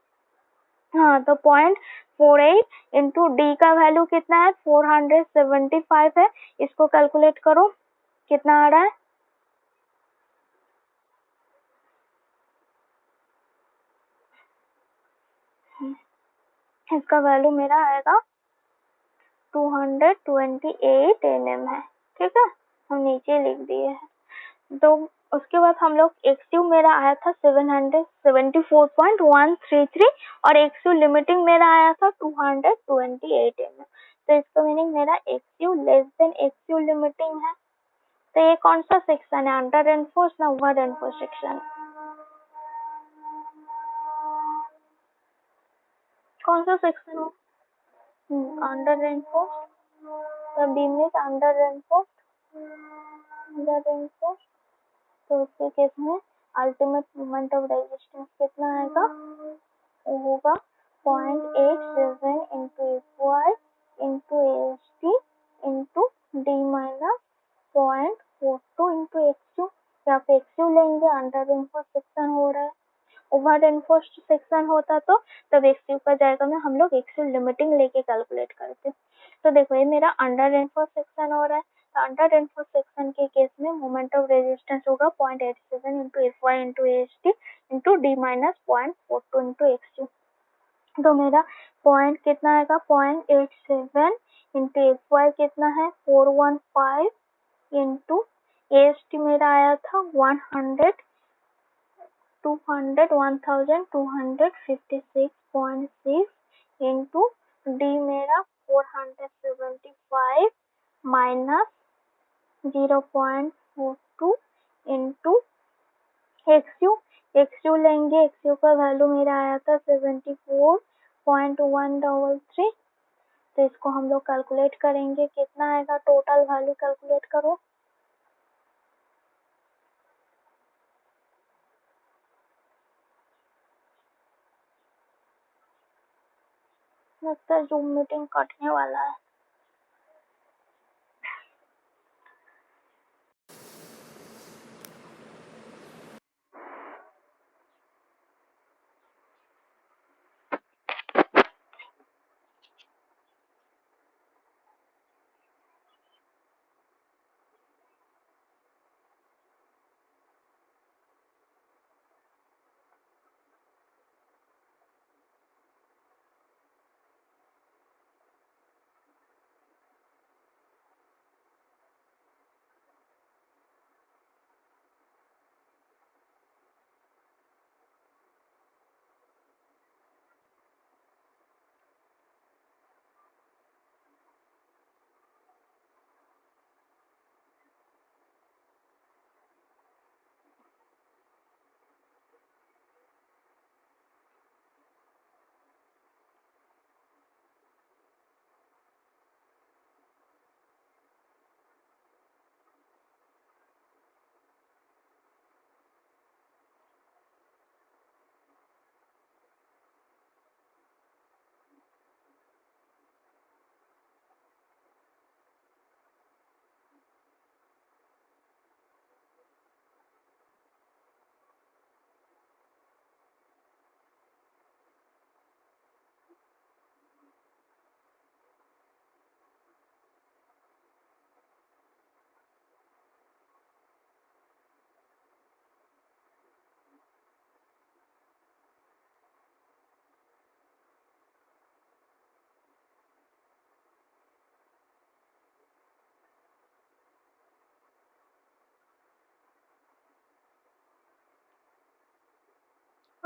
हाँ, तो 0.48 इंटू डी का वैल्यू कितना है, 475 है। इसको कैलकुलेट करो कितना आ रहा है, इसका वैल्यू मेरा आएगा 228 mm है। ठीक है, हम नीचे लिख दिए हैं। तो उसके बाद हम लोग XU मेरा आया था 774.133 और XU लिमिटिंग मेरा आया था 228 mm। तो इसका मीनिंग मेरा XU less than XU limiting है। तो ये कौन सा सेक्शन है, अंडर रेनफोर्स ना ओवर रेनफोर्स सेक्शन, कौन सा सेक्शन हो, अंडर रेनफोर्स। तो B में अंडर रेनफोर्स, तो उसके केस में अल्टीमेट मोमेंट ऑफ रेजिस्टेंस कितना आएगा, वो होगा 0.87 into FY into AST into D minus 0.42 into XU। यहाँ पे XU लेंगे, अंडर रेनफोर्स सेक्शन हो रहा है, ओवर रेनफोर्स सेक्शन होता तो तब XU का जाएगा में हम लोग XU लिमिटिंग लेके कैलकुलेट करते। तो देखो ये मेरा अंडर रेनफोर्स सेक्शन हो रहा है, तो अंडर रेनफोर्स सेक्शन के केस में मोमेंट ऑफ रेजिस्टेंस होगा 0.87 into FY into AST into D minus 0.42 into XU। तो मेरा पॉइंट कितना आएगा, 0.87 इंटू FY कितना है 415 इंटू AST मेरा आया था 1256.6 इंटू D मेरा 475 माइनस 0.42 इंटू XU लेंगे, XU का वैल्यू मेरा आया था 74.133। तो इसको हम लोग कैलकुलेट करेंगे, कितना आएगा, टोटल वैल्यू कैलकुलेट करो। लगता है जूम मीटिंग कटने वाला है।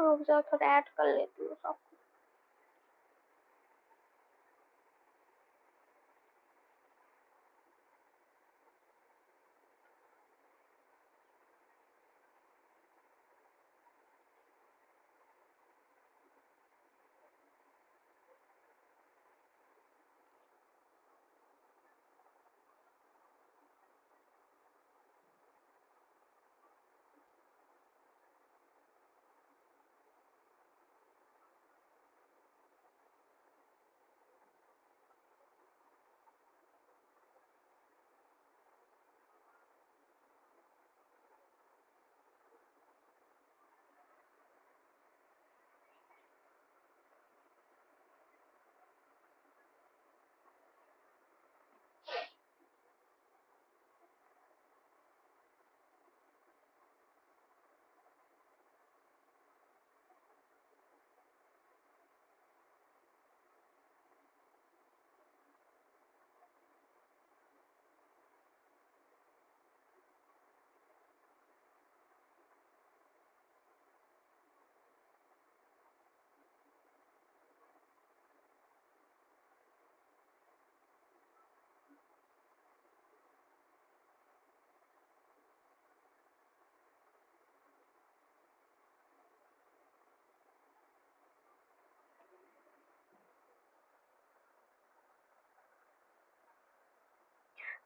रुक जाओ, थोड़ा ऐड कर लेती हूँ सब।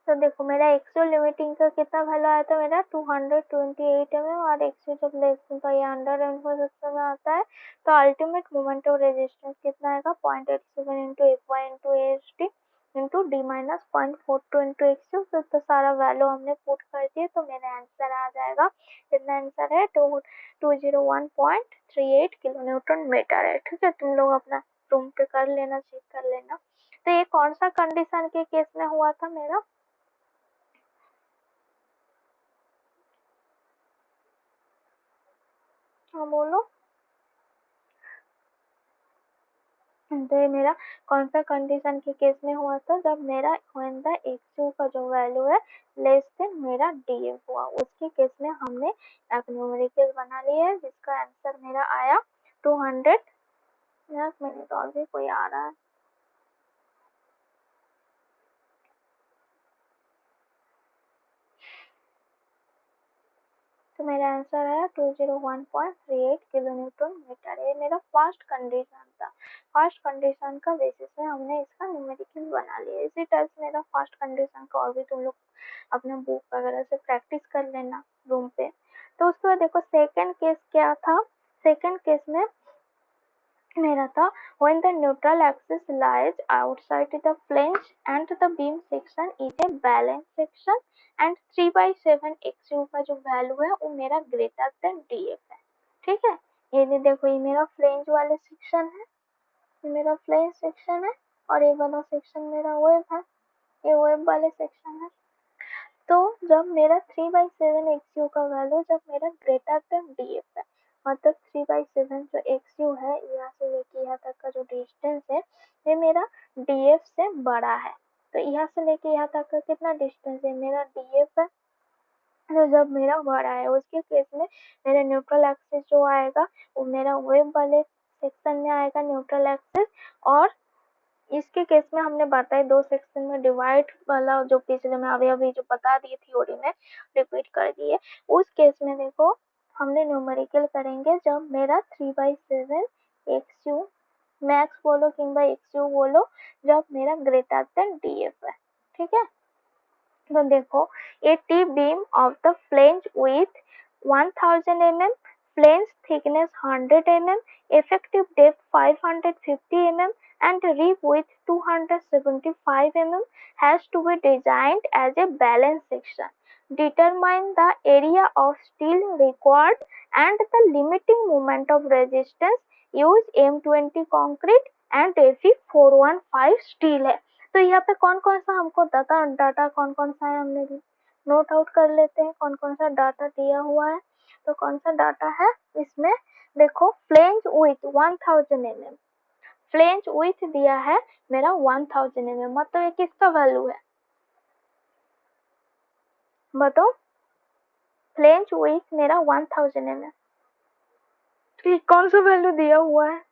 तो देखो मेरा एक्सुअल लिमिटिंग का कितना वैल्यू आया था, मेरा 228 mm, और एक्सुअल जब लेस तो ये अंडर रेनफॉल सिस्टम में आता है, तो अल्टीमेट मोमेंट ऑफ रेजिस्टेंस कितना आएगा, 0.87 into f y into h t into d minus 0.42 into x u. तो सारा वैल्यू हमने पुट कर दिए, तो मेरा आंसर आ जाएगा, कितना आंसर है, 201.38 किलो न्यूटन मीटर है। ठीक है, तुम लोग अपना रूम पे कर लेना, चेक कर लेना। तो ये कौन सा कंडीशन के केस में हुआ था मेरा, हाँ बोलो। तो ये मेरा कौन सा कंडीशन के केस में हुआ था, जब मेरा व्हेन द एक्स का जो वैल्यू है लेस देन मेरा डी एफ हुआ, उसके केस में हमने एक न्यूमेरिकल बना लिया है, जिसका आंसर मेरा आया 200। एक मिनट, और भी कोई आ रहा है, तो मेरा आंसर है 201.38 किलो न्यूटन मीटर। ये मेरा फर्स्ट कंडीशन था, फर्स्ट कंडीशन का बेसिस में हमने इसका न्यूमेरिकल बना लिया। इसी टाइप से मेरा फर्स्ट कंडीशन का और भी तुम लोग अपने बुक वगैरह से प्रैक्टिस कर लेना रूम पे। तो उसके बाद देखो सेकंड केस क्या था, सेकंड केस में मेरा था when the neutral axis lies outside the flange and the beam section is a balanced section and 3/7 XU का जो वैल्यू है वो मेरा ग्रेटर देन DF है। ठीक है, ये देखो, ये मेरा फ्लेंज वाले सेक्शन है, ये मेरा फ्लेंज सेक्शन है, और ये वाला सेक्शन मेरा वेब है, ये वेब वाले सेक्शन है। तो जब मेरा 3/7 XU का वैल्यू जब मेरा ग्रेटर देन DF है, मतलब 3/7 जो XU है यहाँ से लेके यहाँ तक का जो डिस्टेंस है ये मेरा DF से बड़ा है। तो यहाँ से लेके यहाँ तक का कितना डिस्टेंस है, मेरा DF है, तो जब मेरा बड़ा है उसके केस में मेरा न्यूट्रल एक्सिस जो आएगा वो मेरा वेब वाले सेक्शन में आएगा न्यूट्रल एक्सिस, और इसके केस में हमने बताया दो सेक्शन में डिवाइड वाला, जो पिछले में अभी जो बता दी थ्योरी में रिपीट कर दिए। उस केस में देखो हमने न्यूमेरिकल करेंगे जब मेरा 3/7 XU मैक्स बोलो किंबा XU बोलो, जब मेरा ग्रेटर देन DF है। ठीक है, तो देखो a T beam of the flange with 1000 mm, flange thickness 100 mm, effective depth 550 mm and rib with 275 mm has to be designed as a balanced section. Determine the area of steel required and the limiting moment of resistance. Use M20 concrete and Fe415 steel है। तो यहाँ पे कौन कौन सा हमको data कौन कौन सा है, हमने नोट आउट कर लेते हैं कौन कौन सा डाटा दिया हुआ है। तो कौन सा डाटा है इसमें, देखो flange with 1000 mm, flange with दिया है मेरा 1000 mm, मतलब ये किसका वैल्यू है बताओ, फ्लेंज विथ मेरा 1000 mm, ठीक, कौन सा वैल्यू दिया हुआ है?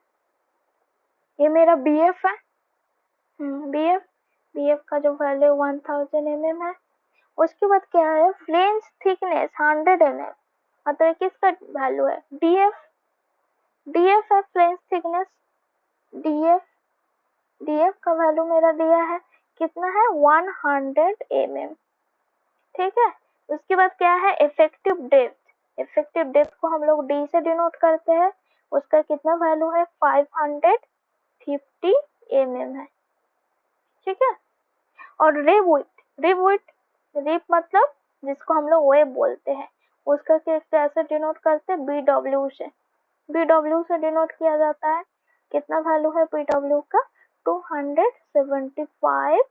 ये मेरा बी एफ है। बी एफ का जो वैल्यू 1000 mm है। उसके बाद क्या है, फ्लेंज थिकनेस 100 mm, मतलब किसका वैल्यू है? डी एफ है फ्लेंज थिकनेस। डी एफ का वैल्यू मेरा दिया है, कितना है? 100 mm। ठीक है। उसके बाद क्या है, इफेक्टिव डेप्थ। इफेक्टिव डेप्थ को हम लोग डी से डिनोट करते हैं। उसका कितना वैल्यू है? 550 mm है। ठीक है। और रिब मतलब जिसको हम लोग वेब बोलते हैं, उसका कैसे डिनोट करते हैं? बी डब्ल्यू से डिनोट किया जाता है। कितना वैल्यू है बी डब्ल्यू का? 275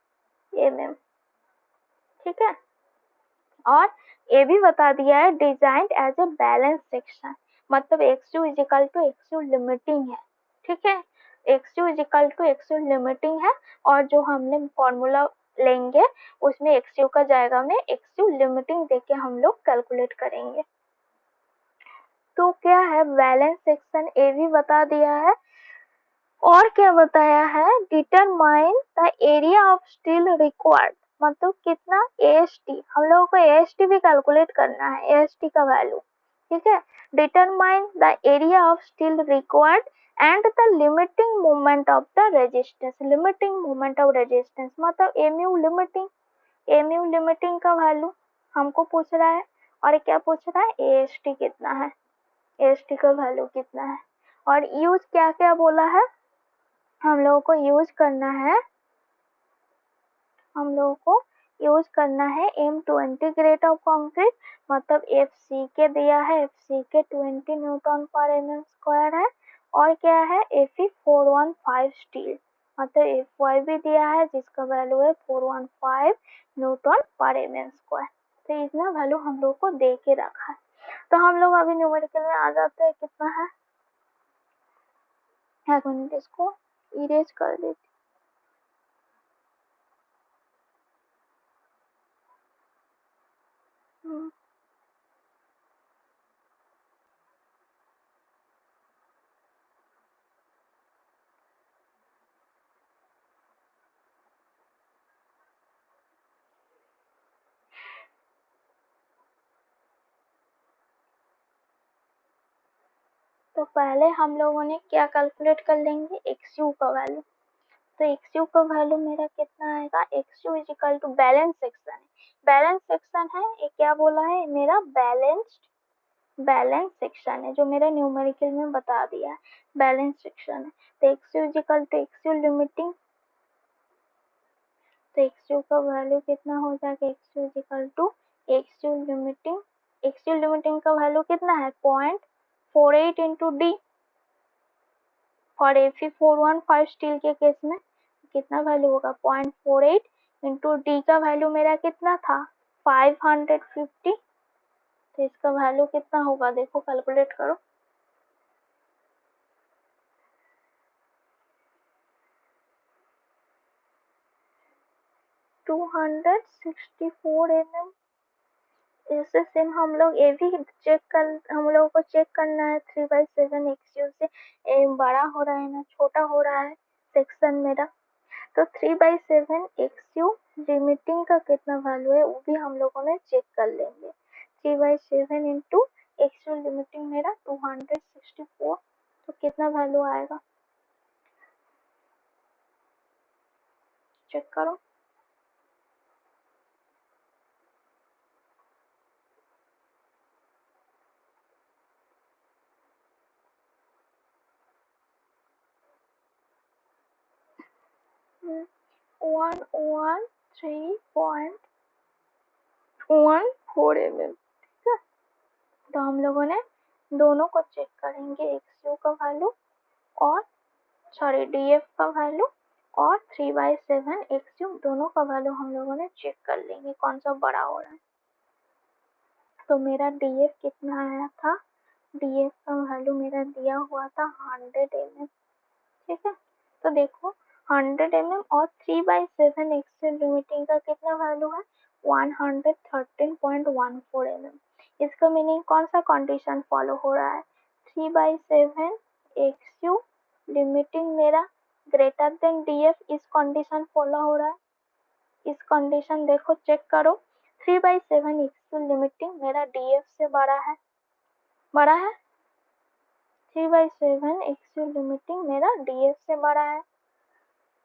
mm। ठीक है। और ये भी बता दिया है, design as a balance section, मतलब x u equal to x u limiting है। ठीक है। X u equal to x u limiting है, और जो हमने फॉर्मूला लेंगे उसमें एक्स यू का जाएगा में एक्स यू लिमिटिंग देके हम लोग कैलकुलेट करेंगे। तो क्या है, बैलेंस सेक्शन ए भी बता दिया है। और क्या बताया है, determine the area of steel required, मतलब कितना AST, हम लोगों को AST भी कैलकुलेट करना है, AST का वैल्यू। ठीक है। Determine the area of steel required and the limiting moment of the resistance. Limiting moment of resistance मतलब एमयू लिमिटिंग का वैल्यू हमको पूछ रहा है। और क्या पूछ रहा है, AST कितना है, AST का वैल्यू कितना है। और यूज क्या क्या बोला है, हम लोगों को यूज करना है, M20 ग्रेड ऑफ कंक्रीट, मतलब FCK दिया है, FCK 20 न्यूटन पर mm स्क्वायर है। और क्या है, Fe415 स्टील, मतलब FY भी दिया है जिसका वैल्यू है 415 न्यूटन पर mm स्क्वायर। तो इतना वैल्यू हम लोग को दे के रखा है। तो हम लोग अभी न्यूमेरिकल में आ जाते हैं, कितना है, एक मिनट इसको इरेज कर देती। तो पहले हम लोगों ने क्या कैलकुलेट कर लेंगे, एक्स यू का वैल्यू। तो एक्स यू का वैल्यू मेरा कितना आएगा, x u is equal to balance section है, बैलेंस सेक्शन है ये, क्या बोला है मेरा, बैलेंस सेक्शन है, जो मेरा न्यूमेरिकल में बता दिया है बैलेंस सेक्शन है। तो x u is equal to x u limiting, तो एक्स यू का वैल्यू कितना हो जाएगा, x u is equal to x u limiting, x u limiting का वैल्यू कितना है, 0.48 इंटू डी। और Fe415 स्टील के केस में कितना वैल्यू होगा, 0.48 इंटू डी का वैल्यू मेरा कितना था, 550। तो इसका वैल्यू कितना होगा, देखो कैलकुलेट करो। To 264 mm। इससे सेम हम लोग ये भी चेक कर, हम लोगों को चेक करना है 3/7 एक्सयू से बड़ा हो रहा है ना छोटा हो रहा है सेक्शन मेरा। तो 3/7 एक्सयू लिमिटिंग का कितना वैल्यू है वो भी हम लोगों ने चेक कर लेंगे। 3/7 इंटू एक्सयू लिमिटिंग मेरा 264, तो कितना वैल्यू आएगा, चेक करो। हम्म, 113.14 mm। ठीक है। तो हम लोगों ने दोनों को चेक करेंगे, एक्सयू का वैल्यू और सॉरी डीएफ का वैल्यू, और 3/7 एक्सयू दोनों का वैल्यू हम लोगों ने चेक कर लेंगे कौन सा बड़ा हो रहा है। तो मेरा डीएफ कितना आया था, डीएफ का वैल्यू मेरा दिया हुआ था 100 mm। ठीक है। तो देखो 100 mm और 3/7 एक्सयू लिमिटिंग का कितना वैल्यू है, 113.14 mm। इसका मीनिंग कौन सा कंडीशन फॉलो हो रहा है, 3/7 XU लिमिटिंग मेरा ग्रेटर देन DF, इस कंडीशन फॉलो हो रहा है। इस कंडीशन देखो, चेक करो, 3/7 XU लिमिटिंग मेरा DF से बड़ा है, बड़ा है। 3/7 XU लिमिटिंग मेरा DF से बड़ा है।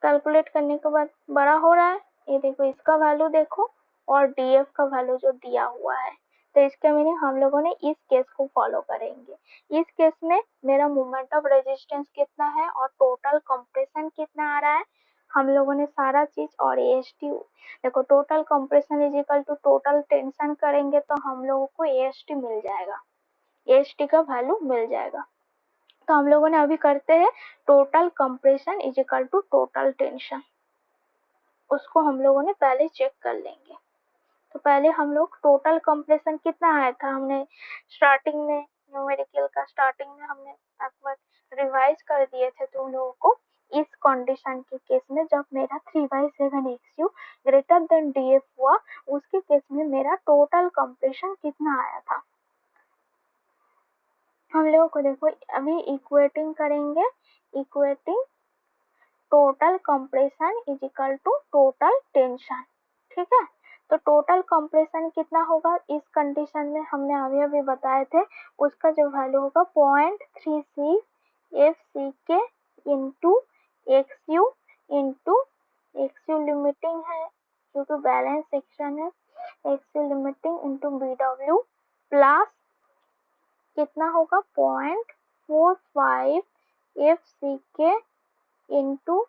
कैलकुलेट करने के बाद बड़ा हो रहा है, ये देखो इसका वैल्यू देखो और DF का वैल्यू जो दिया हुआ है, तो इसका मीनिंग हम लोगों ने इस केस को फॉलो करेंगे। इस केस में मेरा मोमेंट ऑफ रेजिस्टेंस कितना है और टोटल कंप्रेशन कितना आ रहा है, हम लोगों ने सारा चीज, और AST देखो, total compression is equal to total tension करेंगे तो हम लोगों को AST मिल जाएगा, AST का वैल्यू मिल जाएगा। तो हम लोगों ने अभी करते हैं total compression is equal to total tension, उसको हम लोगों ने पहले चेक कर लेंगे। तो पहले हम लोग टोटल कंप्रेशन कितना आया था, हमने स्टार्टिंग में न्यूमेरिकल का स्टार्टिंग में हमने एक बार रिवाइज कर दिए थे तुम लोगों को। इस कंडीशन के केस में जब मेरा 3/7 XU ग्रेटर देन DF हुआ, उसके केस में मेरा टोटल कंप्रेशन कितना आया था, हम लोगों को देखो अभी इक्वेटिंग करेंगे। Equating total compression is equal to total tension, ठीक है। तो टोटल कंप्रेशन कितना होगा इस कंडीशन में, हमने अभी अभी बताए थे, उसका जो वैल्यू होगा 0.36 FCK into XU into XU limiting है क्योंकि बैलेंस सेक्शन है, XU limiting into BW plus कितना होगा 0.45 FCK into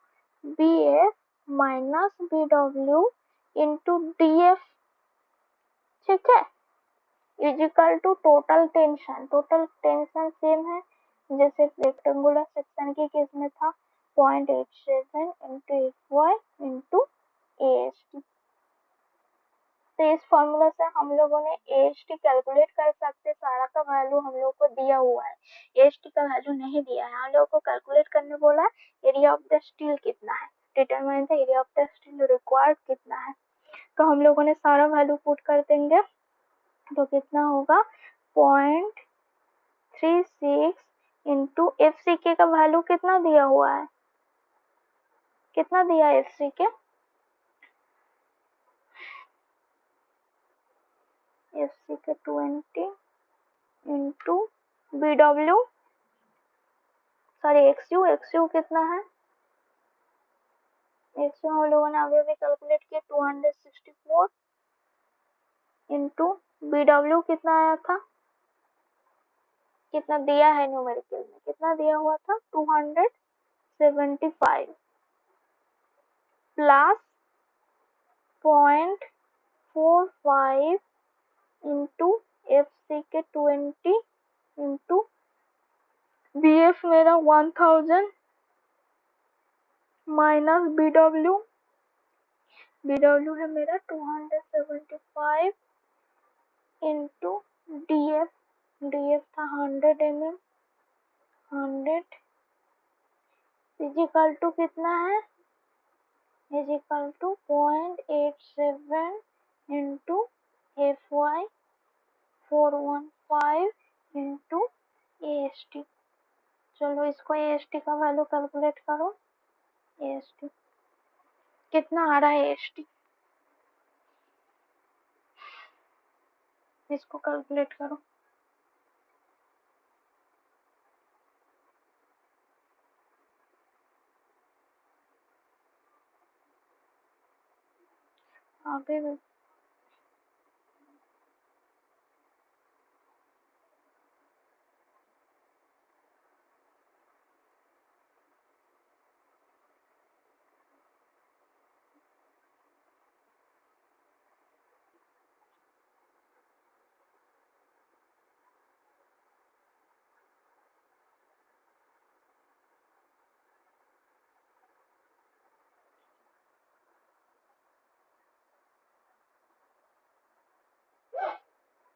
BF minus BW into DF, ठीक है, is equal to total tension. Total tension same है जैसे रेक्टेंगुलर सेक्शन के केस में था, 0.87 इंटू FY इंटू AST। तो इस फॉर्मूला से हम लोगों ने AST कैलकुलेट कर सकते, सारा का वैल्यू हम लोग को दिया हुआ है, AST का वैल्यू नहीं दिया है, हम लोग को कैलकुलेट करने बोला है एरिया ऑफ द स्टील कितना है, determine the area of the steel required कितना है। तो हम लोगों ने सारा वैल्यू पुट कर देंगे, तो कितना होगा 0.36 इंटू FCK का वैल्यू कितना दिया हुआ है, कितना दिया है FCK, FCK 20 into BW, sorry XU कितना है, XU हम लोगों ने अभी अभी कैलकुलेट किया 264 इंटू BW कितना आया था, कितना दिया है न्यूमेरिकल में, कितना दिया हुआ था 275 plus 0.45 into FCK 20 into BF मेरा 1000 माइनस BW है मेरा 275 इंटू DF था 100 mm, 100 इजिकल टू कितना है, is equal to 0.87 into FY 415 into AST। चलो इसको AST का वैल्यू कैलकुलेट करो, AST कितना आ रहा है, AST इसको कैलकुलेट करो। आगे भी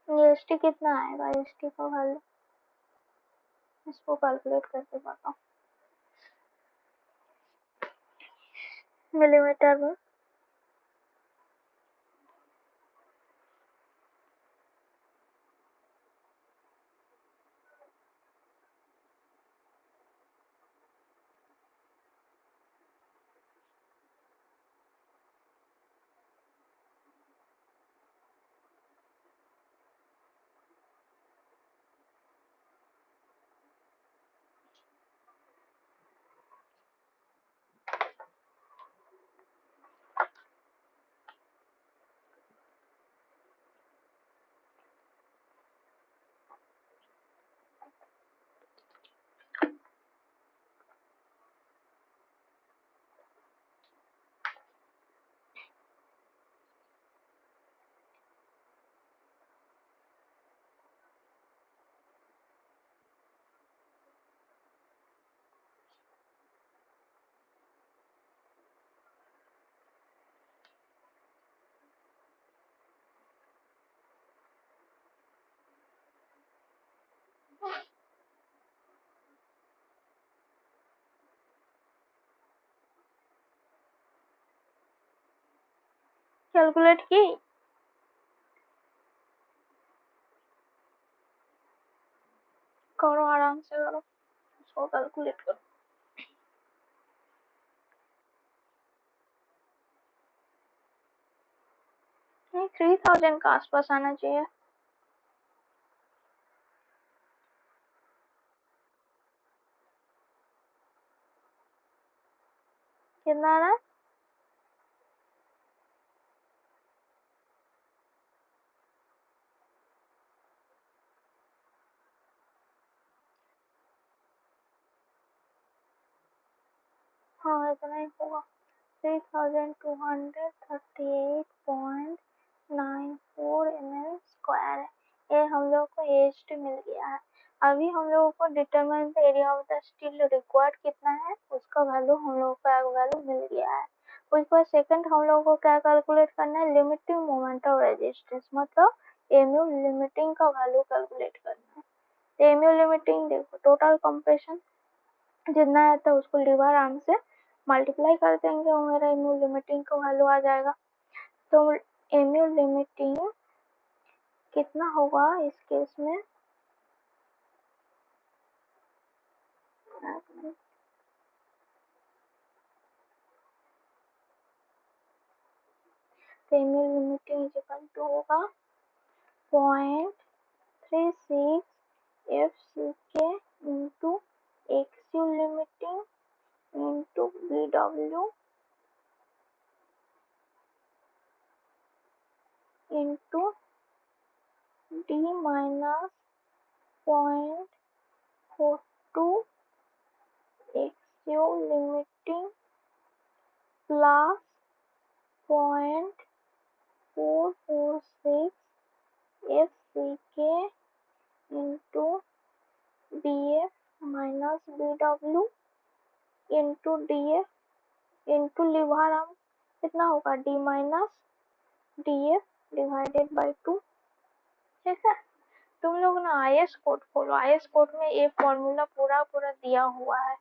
AST कितना आएगा, AST का वैल्यू इसको कैलकुलेट करके बताओ मिलीमीटर में। कैलकुलेट की? करो, आराम से करो, उसको कैलकुलेट करो। नहीं, 3000 का आसपास आना चाहिए। कितना आ रहा है? हाँ, इतना ही होगा। 3238.94 ml स्क्वायर है। ये हम लोग को एच मिल गया है। अभी हम लोगों को determine the area of the steel required कितना है, उसका वैल्यू हम लोग को वैल्यू मिल गया है। उसके बाद सेकंड हम लोगों को क्या कैलकुलेट करना है, लिमिटिंग मोमेंट ऑफ रेजिस्टेंस, मतलब एमयू लिमिटिंग का वैल्यू कैलकुलेट करना है। एमयू लिमिटिंग देखो, टोटल कंप्रेशन जितना आता है उसको लीवर आर्म से मल्टीप्लाई कर देंगे और मेरा एमयू लिमिटिंग का वैल्यू आ जाएगा। तो एमयू लिमिटिंग कितना होगा इस केस में, तो mu limiting is equal to होगा 0.36 FCK into x u limiting into BW into D minus 0.42 x u limiting plus 0.446 FCK into DF minus BW into DF into lever arm कितना होगा, D minus DF divided by 2। ठीक है, तुम लोग ना IS code खोलो, IS code में ये फॉर्मूला पूरा पूरा दिया हुआ है,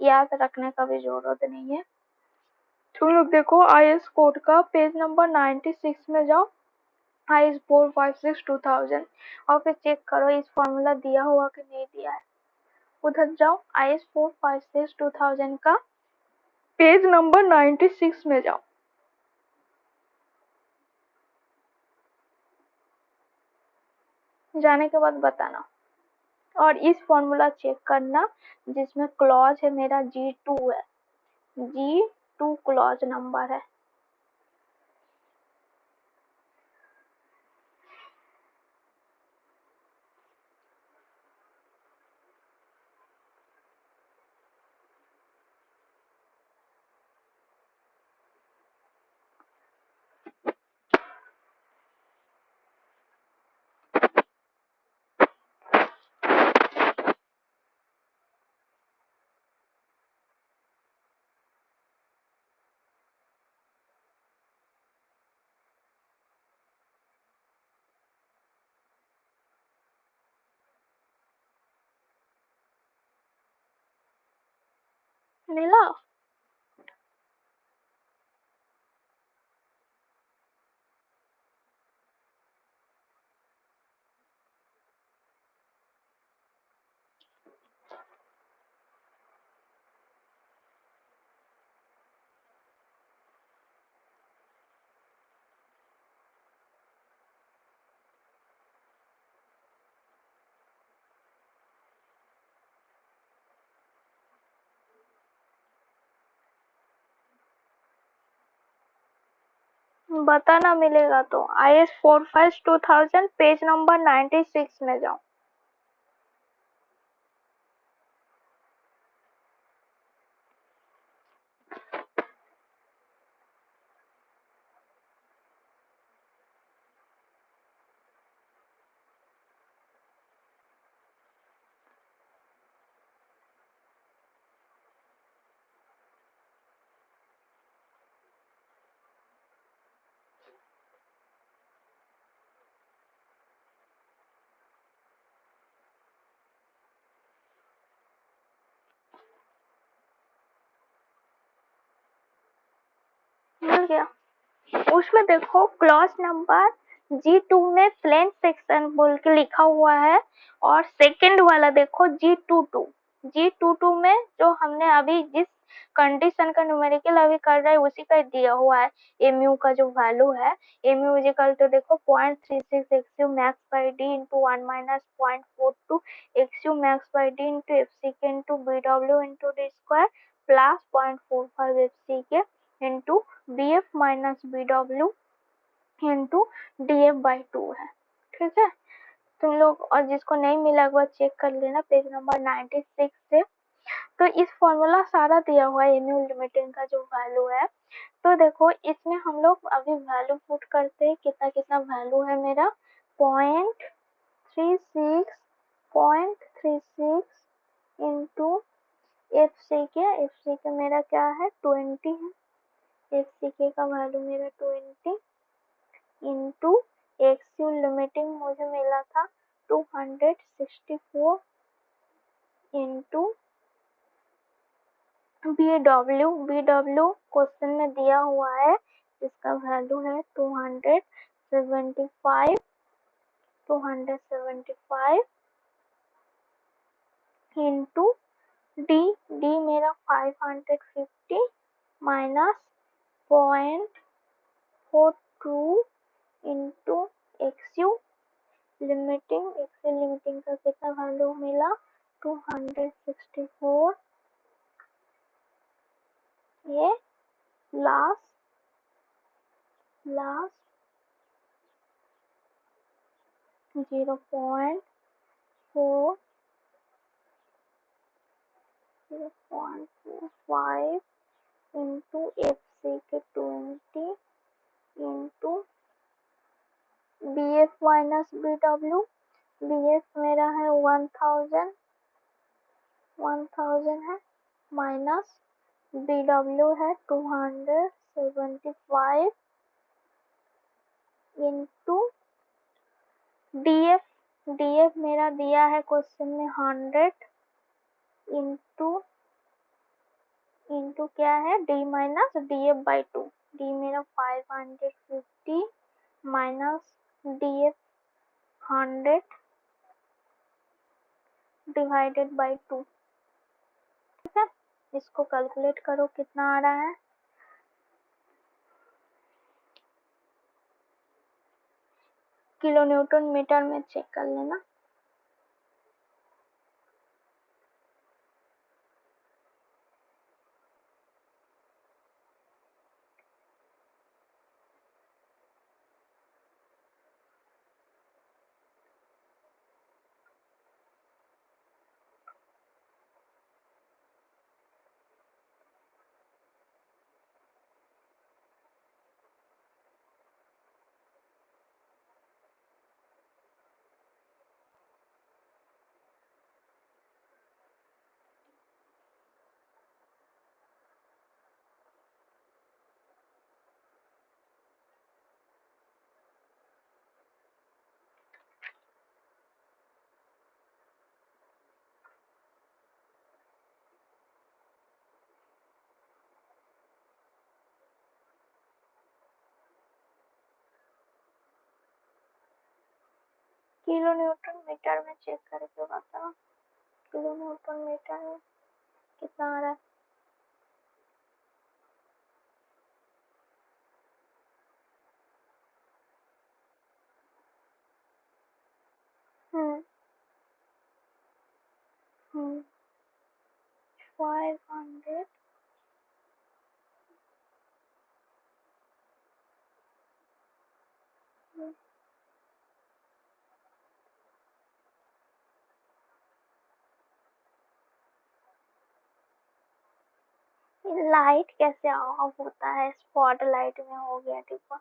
याद रखने का भी जरूरत नहीं है। तुम लोग देखो आईएस कोड का पेज नंबर 96 में जाओ, IS 456-2000, और फिर चेक करो इस फॉर्मूला दिया हुआ कि नहीं दिया है। उधर जाओ, IS 456-2000 का पेज नंबर 96 में जाओ। जाने के बाद बताना, और इस फॉर्मूला चेक करना जिसमें क्लॉज है मेरा G2 है, G2 क्लॉज नंबर है। मिला? बताना मिलेगा तो। IS 452,000 पेज नंबर 96 में जाओ। मिल गया। उसमें देखो क्लॉज नंबर G2 में प्लेन सेक्शन बोल के लिखा हुआ है और सेकंड वाला देखो G22 में जो हमने अभी जिस कंडीशन का न्यूमेरिकल अभी कर रहे हैं उसी का दिया हुआ है। mu का जो वैल्यू है mu इज इक्वल टू देखो 0.36 xu max by d into 1 minus 0.42 xu max by d into fck into bw into d square plus 0.45 fck into bf minus bw into df/2 है। ठीक है, तुम लोग और जिसको नहीं मिला एक बार चेक कर लेना पेज नंबर 96 से। तो इस फॉर्मूला सारा दिया हुआ है mu लिमिटिंग का जो वैल्यू है। तो देखो इसमें हम लोग अभी वैल्यू पुट करते हैं, कितना कितना वैल्यू है मेरा 0.36 इंटू एफ सी के मेरा क्या है 20 है, एफ सी के का वैल्यू मेरा 20 इंटू एक्सयू लिमिटिंग मुझे मिला था 264 इंटू बी डब्ल्यू क्वेश्चन में दिया हुआ है जिसका वैल्यू है 275 इंटू डी डी मेरा 550 माइनस 0.42 इंटू एक्सयू लिमिटिंग का कितना वैल्यू मिला 264 ये last 0.45 into f c k 20 into b f minus b डब्ल्यू, बी एफ मेरा है 1000 है माइनस बी डब्ल्यू है 275 इंटू डी एफ मेरा दिया है क्वेश्चन में 100 इंटू क्या है डी माइनस df/2, डी मेरा 550 माइनस df 100 डिवाइडेड बाई 2। ठीक है, इसको कैलकुलेट करो कितना आ रहा है। किलो न्यूटन मीटर में चेक कर लेना। किलो न्यूटन मीटर में चेक करके बताओ किलो न्यूटन मीटर में कितना आ रहा है। हम्म 500 लाइट कैसे ऑफ होता है, स्पॉट लाइट में हो गया डिब्बा।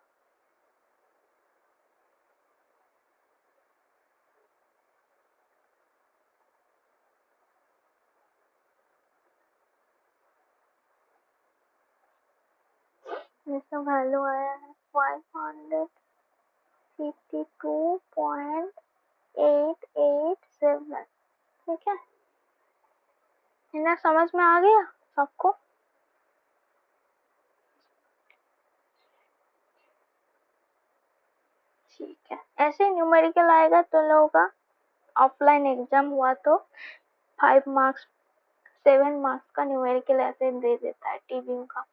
इसका वैल्यू आया है 552.887। ठीक है, इन्हें समझ में आ गया सबको। ठीक है, ऐसे न्यूमेरिकल आएगा तो लोगों का ऑफलाइन एग्जाम हुआ तो 5 मार्क्स 7 मार्क्स का न्यूमेरिकल ऐसे दे देता है टीबीयू का।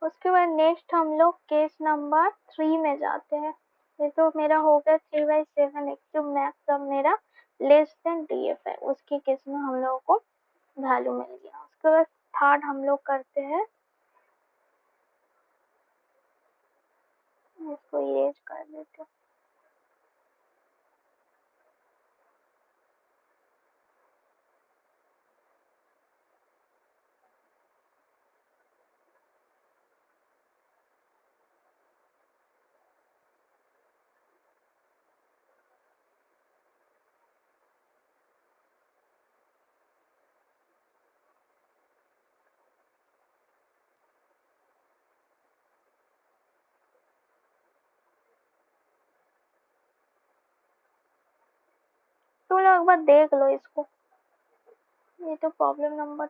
उसके बाद नेक्स्ट हम लोग केस नंबर 3 में जाते हैं। ये तो मेरा हो गया 3/7 एक्स मैक्स, अब मेरा लेस देन डीएफ है, उसके केस में हम लोगों को वैल्यू मिल गया। उसके बाद थर्ड हम लोग करते हैं, इसको इरेज कर देते हैं। तुम लोग एक बार देख लो इसको, ये तो प्रॉब्लम नंबर,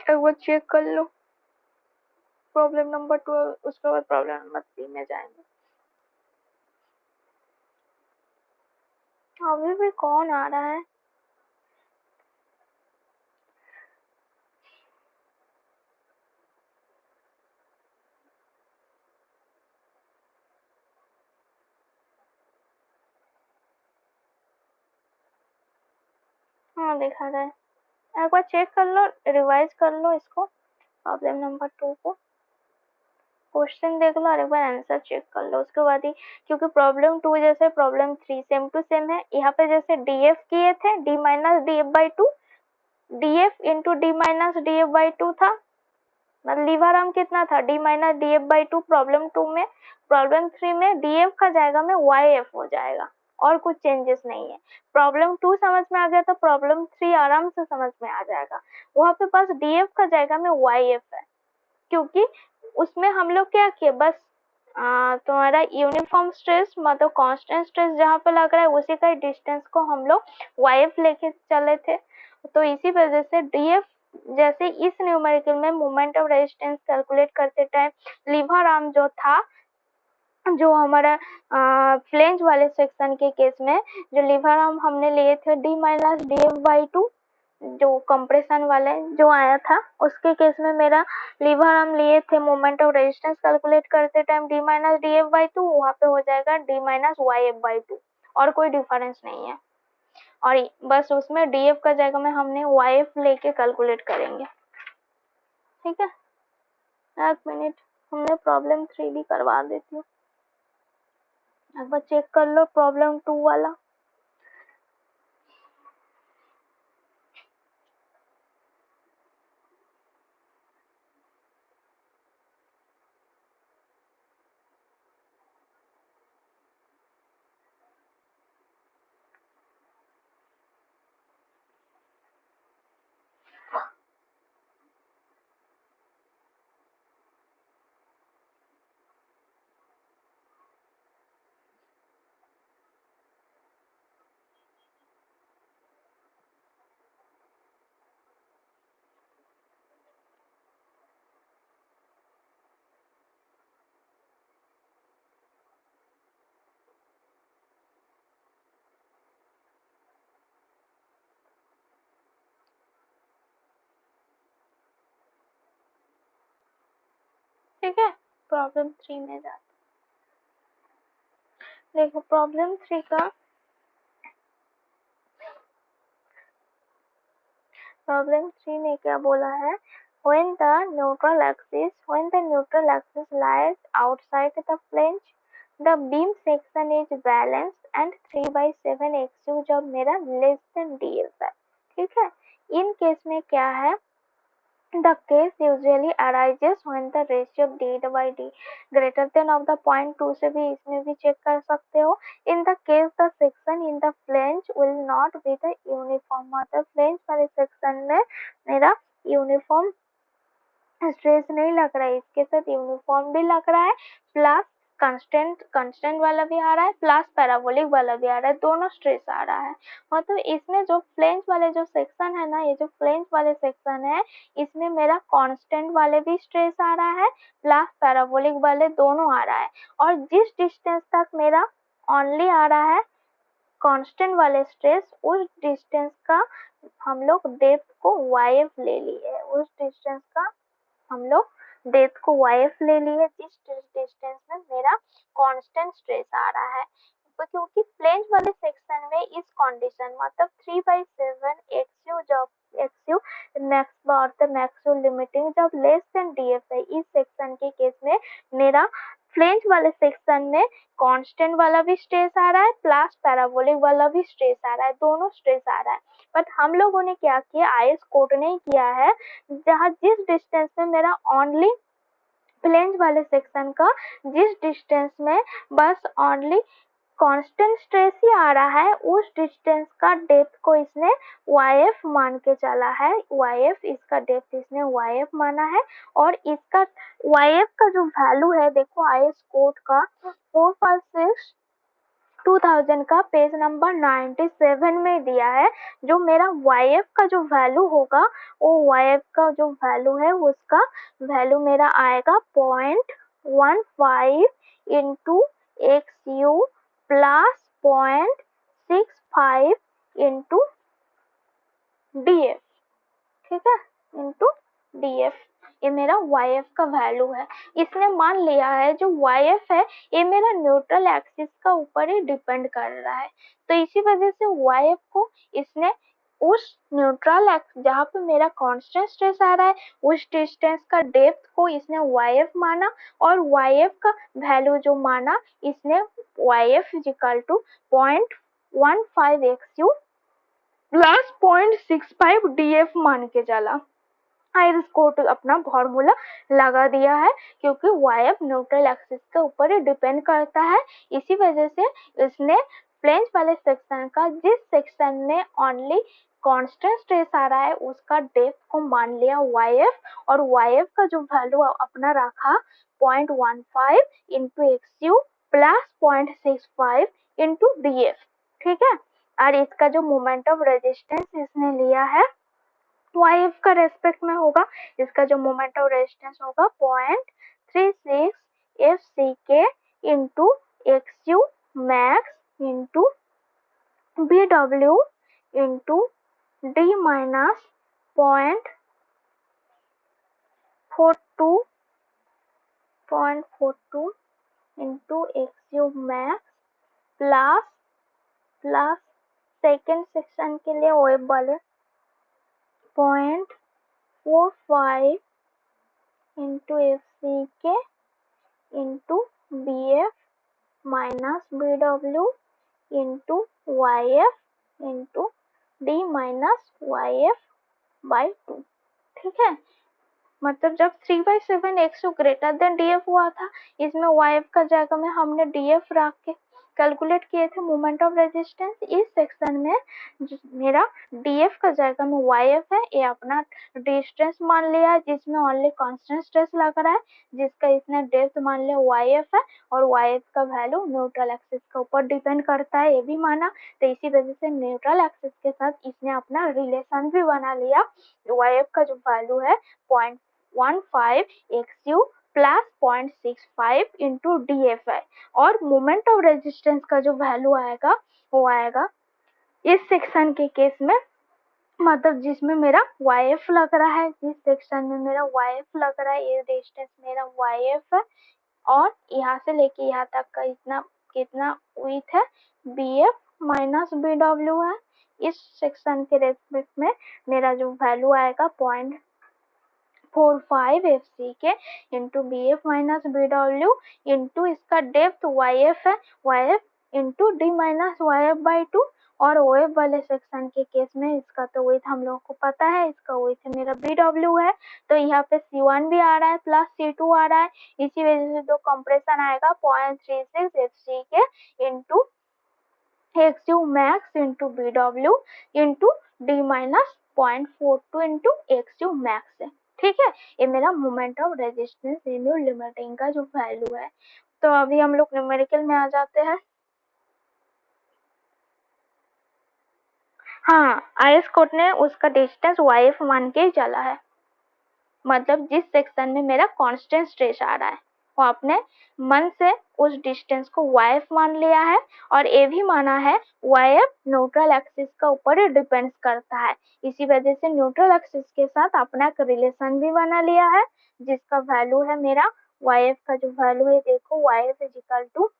एक बार चेक कर लो प्रॉब्लम नंबर 2, उसके बाद प्रॉब्लम नंबर 3 में जाएंगे। अभी भी कौन आ रहा है? हाँ दिखा रहा है, एक बार चेक कर लो, रिवाइज कर लो इसको, प्रॉब्लम नंबर 2 को, क्वेश्चन देख लो और एक बार आंसर चेक कर लो उसके बाद ही, क्योंकि प्रॉब्लम 2 जैसे प्रॉब्लम 3 सेम टू सेम है। यहाँ पे जैसे डीएफ किए थे D minus d f by to, DF into d minus d f by to था, मतलब लीवाराम कितना था D minus d f by to problem 2 में। प्रॉब्लम 3 में डीएफ का जाएगा में वाई एफ हो जाएगा, और कुछ चेंजेस नहीं है। प्रॉब्लम 2 समझ में आ गया तो प्रॉब्लम 3 आराम से समझ में आ जाएगा। वहां पे पास डीएफ का जाएगा में वाई एफ है, क्योंकि उसमें हम लोग क्या किए, बस तुम्हारा यूनिफॉर्म स्ट्रेस मतलब कांस्टेंट स्ट्रेस जहाँ पे लग रहा है उसी का डिस्टेंस को हम लोग वाईएफ लेके चले थे। तो इसी वजह से डीएफ जैसे इस न्यूमेरिकल में मोमेंट ऑफ रेजिस्टेंस कैलकुलेट करते टाइम लीवर आर्म जो था, जो हमारा फ्लेंज वाले सेक्शन के केस में जो लीवर आर्म हमने लिए थे D minus d f by to, जो कंप्रेशन वाले जो आया था उसके केस में मेरा लीवर आर्म लिए थे, मोमेंट ऑफ रेजिस्टेंस कैलकुलेट करते time d minus d f by two, वहां पे हो जाएगा d minus y f by two, और कोई डिफरेंस नहीं है। और बस उसमें डीएफ का जगह में हमने वाई एफ लेके कैलकुलेट करेंगे। ठीक है, एक मिनट, हमने प्रॉब्लम 3 भी करवा देती हूँ, एक बार चेक कर लो प्रॉब्लम 2 वाला। ठीक है, प्रॉब्लम 3 में जाते, देखो प्रॉब्लम 3 का, प्रॉब्लम 3 में क्या बोला है, when the neutral axis lies outside the flange, the beam section is balanced and 3/7 XU जब मेरा लेस देन DF है। ठीक है, इन केस में क्या है, the case usually arises when the ratio of D/D greater than of the 0.2 से भी इसमें भी चेक कर सकते हो। In the case the section in the flange will not be the uniform, मतलब flange वाले section में मेरा यूनिफॉर्म स्ट्रेस नहीं लग रहा है, इसके साथ यूनिफॉर्म भी लग रहा है, प्लस कंस्टेंट वाला भी आ रहा है प्लस पैराबोलिक वाला भी आ रहा है, दोनों स्ट्रेस आ रहा है। मतलब इसमें जो फ्लेंज वाले जो सेक्शन है ना, ये जो फ्लेंज वाले सेक्शन है, इसमें मेरा कांस्टेंट वाले भी स्ट्रेस आ रहा है प्लस पैराबोलिक वाले दोनों आ रहा है। और जिस डिस्टेंस तक मेरा ओनली आ रहा है कांस्टेंट वाले स्ट्रेस, उस डिस्टेंस का हम लोग डेप्थ को YF ले लिए, उस डिस्टेंस का हम लोग डेप्थ को YF ले लिए जिस डिस्टेंस में मेरा कांस्टेंट स्ट्रेस आ रहा है। तो क्योंकि फ्लेंज वाले सेक्शन में इस कंडीशन मतलब 3/7 XU जब XU मैक्सिमम लिमिटिंग जब लेस देन DF है, इस सेक्शन के केस में मेरा फ्लेंज वाले सेक्शन में कांस्टेंट वाला भी स्ट्रेस आ रहा है प्लस पैराबोलिक वाला भी स्ट्रेस आ रहा है, दोनों स्ट्रेस आ रहा है। बट हम लोगों ने क्या किया, आईएस कोड नहीं किया है, जहाँ जिस डिस्टेंस में मेरा ओनली फ्लेंज वाले सेक्शन का जिस डिस्टेंस में बस ओनली कांस्टेंट स्ट्रेस ही आ रहा है, उस डिस्टेंस का डेप्थ को इसने YF मान के चला है। YF इसका डेप्थ इसने YF माना है और इसका YF का जो वैल्यू है, देखो आईएस कोड का 456 2000 का पेज नंबर 97 में दिया है। जो मेरा YF का जो वैल्यू होगा, वो YF का जो वैल्यू है उसका वैल्यू मेरा आएगा 0.15 into XU plus 0.65 into DF, ठीक है, इंटू DF। ये मेरा YF का वैल्यू है। इसने मान लिया है जो YF है ये मेरा न्यूट्रल एक्सिस का ऊपर ही डिपेंड कर रहा है, तो इसी वजह से YF को इसने उस न्यूट्रल एक्सिस जहाँ पे मेरा कांस्टेंट स्ट्रेस आ रहा है उस डिस्टेंस का डेप्थ को इसने YF माना और YF का वैल्यू जो माना इसने YF is equal to 0.15 XU plus 0.65 DF मान के चला। आईएस कोड अपना फॉर्मूला लगा दिया है क्योंकि YF न्यूट्रल एक्सिस के ऊपर ही डिपेंड करता है। इसी वजह से इसने फ्लेंज वाले सेक्शन का जिस सेक्शन में ओनली कांस्टेंट स्ट्रेस आ रहा है उसका डेप्थ को मान लिया YF और YF का जो वैल्यू अपना रखा 0.15 into XU plus 0.65 into DF, ठीक है। और इसका जो मोमेंट ऑफ रेजिस्टेंस इसने लिया है YF का रेस्पेक्ट में होगा, इसका जो मोमेंट ऑफ रेजिस्टेंस होगा 0.36 FCK into XU max into BW into D minus 0.42 into XU max plus second section के लिए वेब वाले 0.45 into FCK into BF minus BW into YF into D minus YF by 2, ठीक है। मतलब जब 3/7 XU greater than DF हुआ था, इसमें YF का जगह में हमने DF रख के कैलकुलेट किए थे मोमेंट ऑफ रेजिस्टेंस। इस सेक्शन में मेरा DF का जगह में YF है, ये अपना डिस्टेंस मान लिया जिसमें ओनली कांस्टेंट स्ट्रेस लग रहा है, जिसका इसने डेप्थ मान लिया YF है और YF का वैल्यू न्यूट्रल एक्सिस के ऊपर डिपेंड करता है, ये भी माना। तो इसी वजह से न्यूट्रल एक्सिस के साथ इसने अपना रिलेशन भी बना लिया। YF का जो वैल्यू है 0.15 XU प्लस 0.65 इंटू DF है और मोमेंट ऑफ रेजिस्टेंस का जो वैल्यू आएगा वो आएगा इस सेक्शन के केस में, मतलब जिसमें मेरा YF लग रहा है, जिस सेक्शन में मेरा YF लग रहा है, ये डिस्टेंस मेरा YF है और यहाँ से लेके यहाँ तक का इतना कितना विड्थ है BF माइनस BW है। इस सेक्शन के रेस्पेक्ट में मेरा जो वैल्यू आएगा 0.45 FCK into BF minus BW into इसका डेप्थ YF है, YF into D minus YF by 2 और OF वाले सेक्शन के केस में इसका तो विड्थ हम लोगों को पता है, इसका विड्थ मेरा BW है, तो यहाँ पे C1 भी आ रहा है प्लस C2 आ रहा है, इसी वजह से जो कंप्रेशन आएगा 0.36 FCK into XU max into BW into D minus 0.42 into XU max है, ठीक है। ये मेरा मोमेंट ऑफ रेजिस्टेंस लिमिटिंग का जो वैल्यू है तो अभी हम लोग न्यूमेरिकल में आ जाते हैं। हाँ, आईएस कोड ने उसका डिस्टेंस YF मान के चला है, मतलब जिस सेक्शन में मेरा कांस्टेंट स्ट्रेस आ रहा है वो अपने मन से उस डिस्टेंस को YF मान लिया है, और ये भी माना है YF न्यूट्रल एक्सिस का ऊपर ही डिपेंड्स करता है। इसी वजह से न्यूट्रल एक्सिस के साथ अपना एक रिलेशन भी बना लिया है, जिसका वैल्यू है मेरा YF का जो वैल्यू है, देखो YF is equal to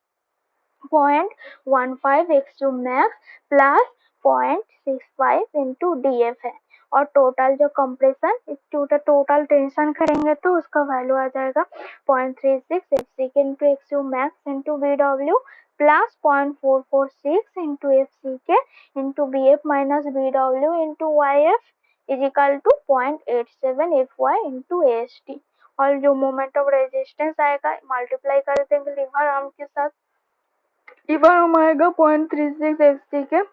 0.15 x max plus 0.65 into DF है। और टोटल जो कंप्रेशन टोटल टेंशन करेंगे तो उसका वैल्यू आ जाएगा 0.36 FCK into XU max into BW plus 0.446 into FCK into BF minus BW into YF is equal to 0.87 FY into AST। और जो moment of resistance आएगा मल्टीप्लाई कर देंगे लीवर आर्म के साथ, लीवर आर्म आएगा 0.36 FCK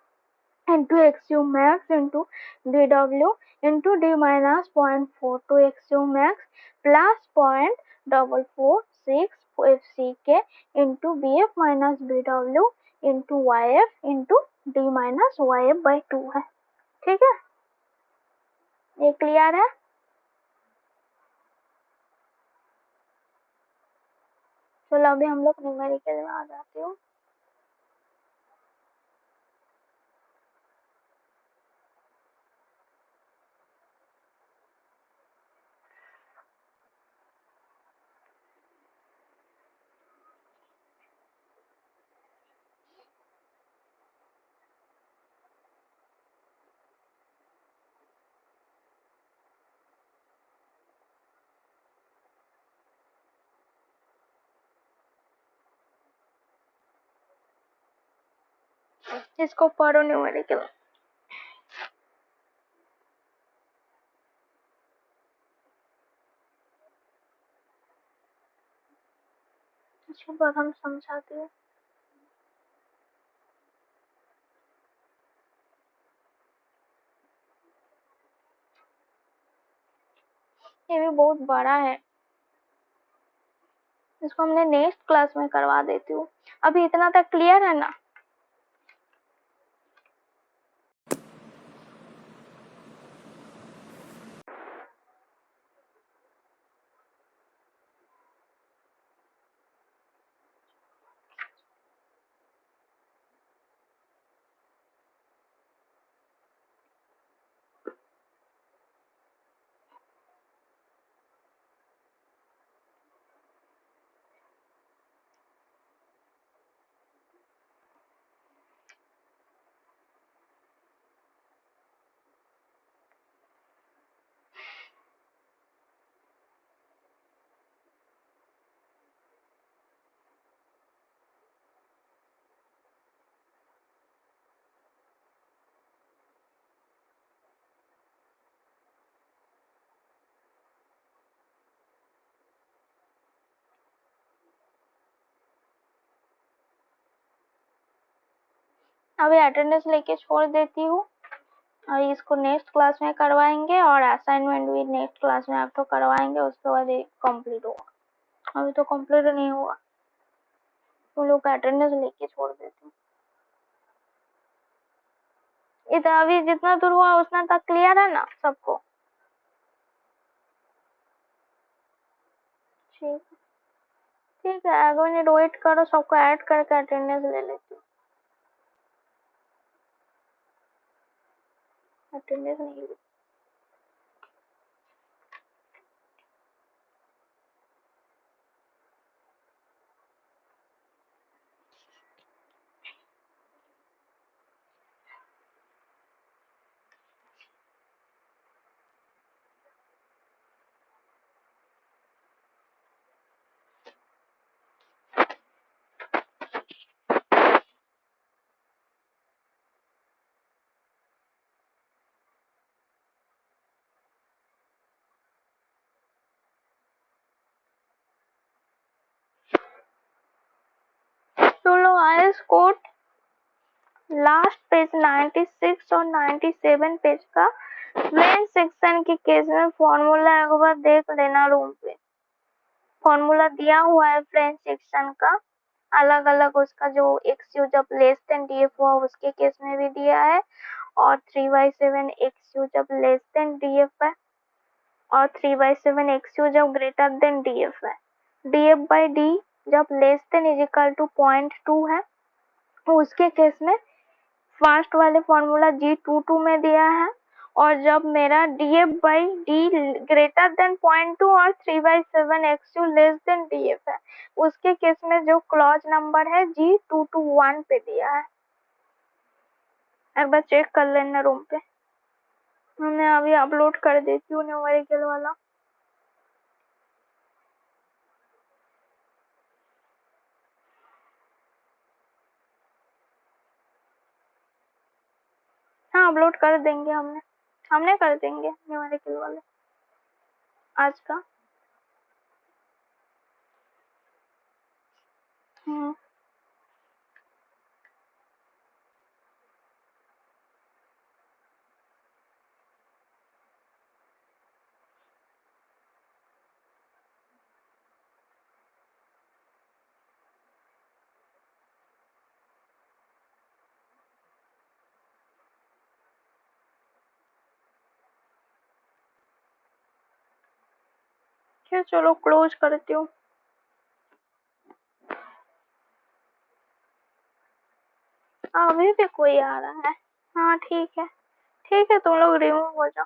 into XU max into BW into D minus 0.42 XU max plus 0.446 FCK into BF minus BW into YF into D minus YF by 2 है। ठीक है, ये क्लियर है। चलो अभी हम लोग न्यूमेरिकल में आ जाते हो। इसको पढ़ो न्यूमेरिकल। इसके बाद हम समझाते हैं। ये भी बहुत बड़ा है, इसको हमने नेक्स्ट क्लास में करवा देती हूँ। अभी इतना तक क्लियर है ना। अभी अटेंडेंस लेके छोड़ देती हूँ, और इसको नेक्स्ट क्लास में करवाएंगे, और असाइनमेंट भी नेक्स्ट क्लास में आप तो करवाएंगे, उसके बाद ये कंप्लीट होगा। अभी तो कंप्लीट नहीं हुआ, तुम लोग का अटेंडेंस लेके छोड़ देती हूँ। इतना अभी जितना दूर हुआ उतना तक क्लियर है ना सबको। ठीक, ठीक है, अगर मिनट वेट करो, सबको ऐड करके अटेंडेंस ले लेती हूँ। अटेंडेंस नहीं ली। तो लो आईएस कोड लास्ट पेज 96 और 97 पेज का मेन सेक्शन के केस में फॉर्मूला एक बार देख लेना रूम पे। फॉर्मूला दिया हुआ है फ्रेंच सेक्शन का, अलग अलग उसका जो एक्स यू जब लेस देन डीएफ हुआ उसके केस में भी दिया है, और 3/7 एक्स यू जब लेस देन डीएफ है, और 3/7 एक्स यू जब ग्रेटर देन डीएफ है। डीएफ बाई डी जब less than is equal to 0.2 है, तो उसके केस में फर्स्ट वाले फॉर्मूला G22 में दिया है, और जब मेरा DF by D greater than 0.2 और 3/7 X you less than DF है, उसके केस में जो क्लॉज नंबर है G221 पे दिया है। एक बार चेक कर लेना रूम पे, मैं अभी अपलोड कर देती हूँ न्यूमेरिकल वाला। हाँ अपलोड कर देंगे, हमने कर देंगे न्यूमेरिकल वाले आज का। हम्म, ठीक, चलो क्लोज करती हूँ। अभी भी कोई आ रहा है। हाँ ठीक है, ठीक है, तुम लोग रिमूव हो जाओ।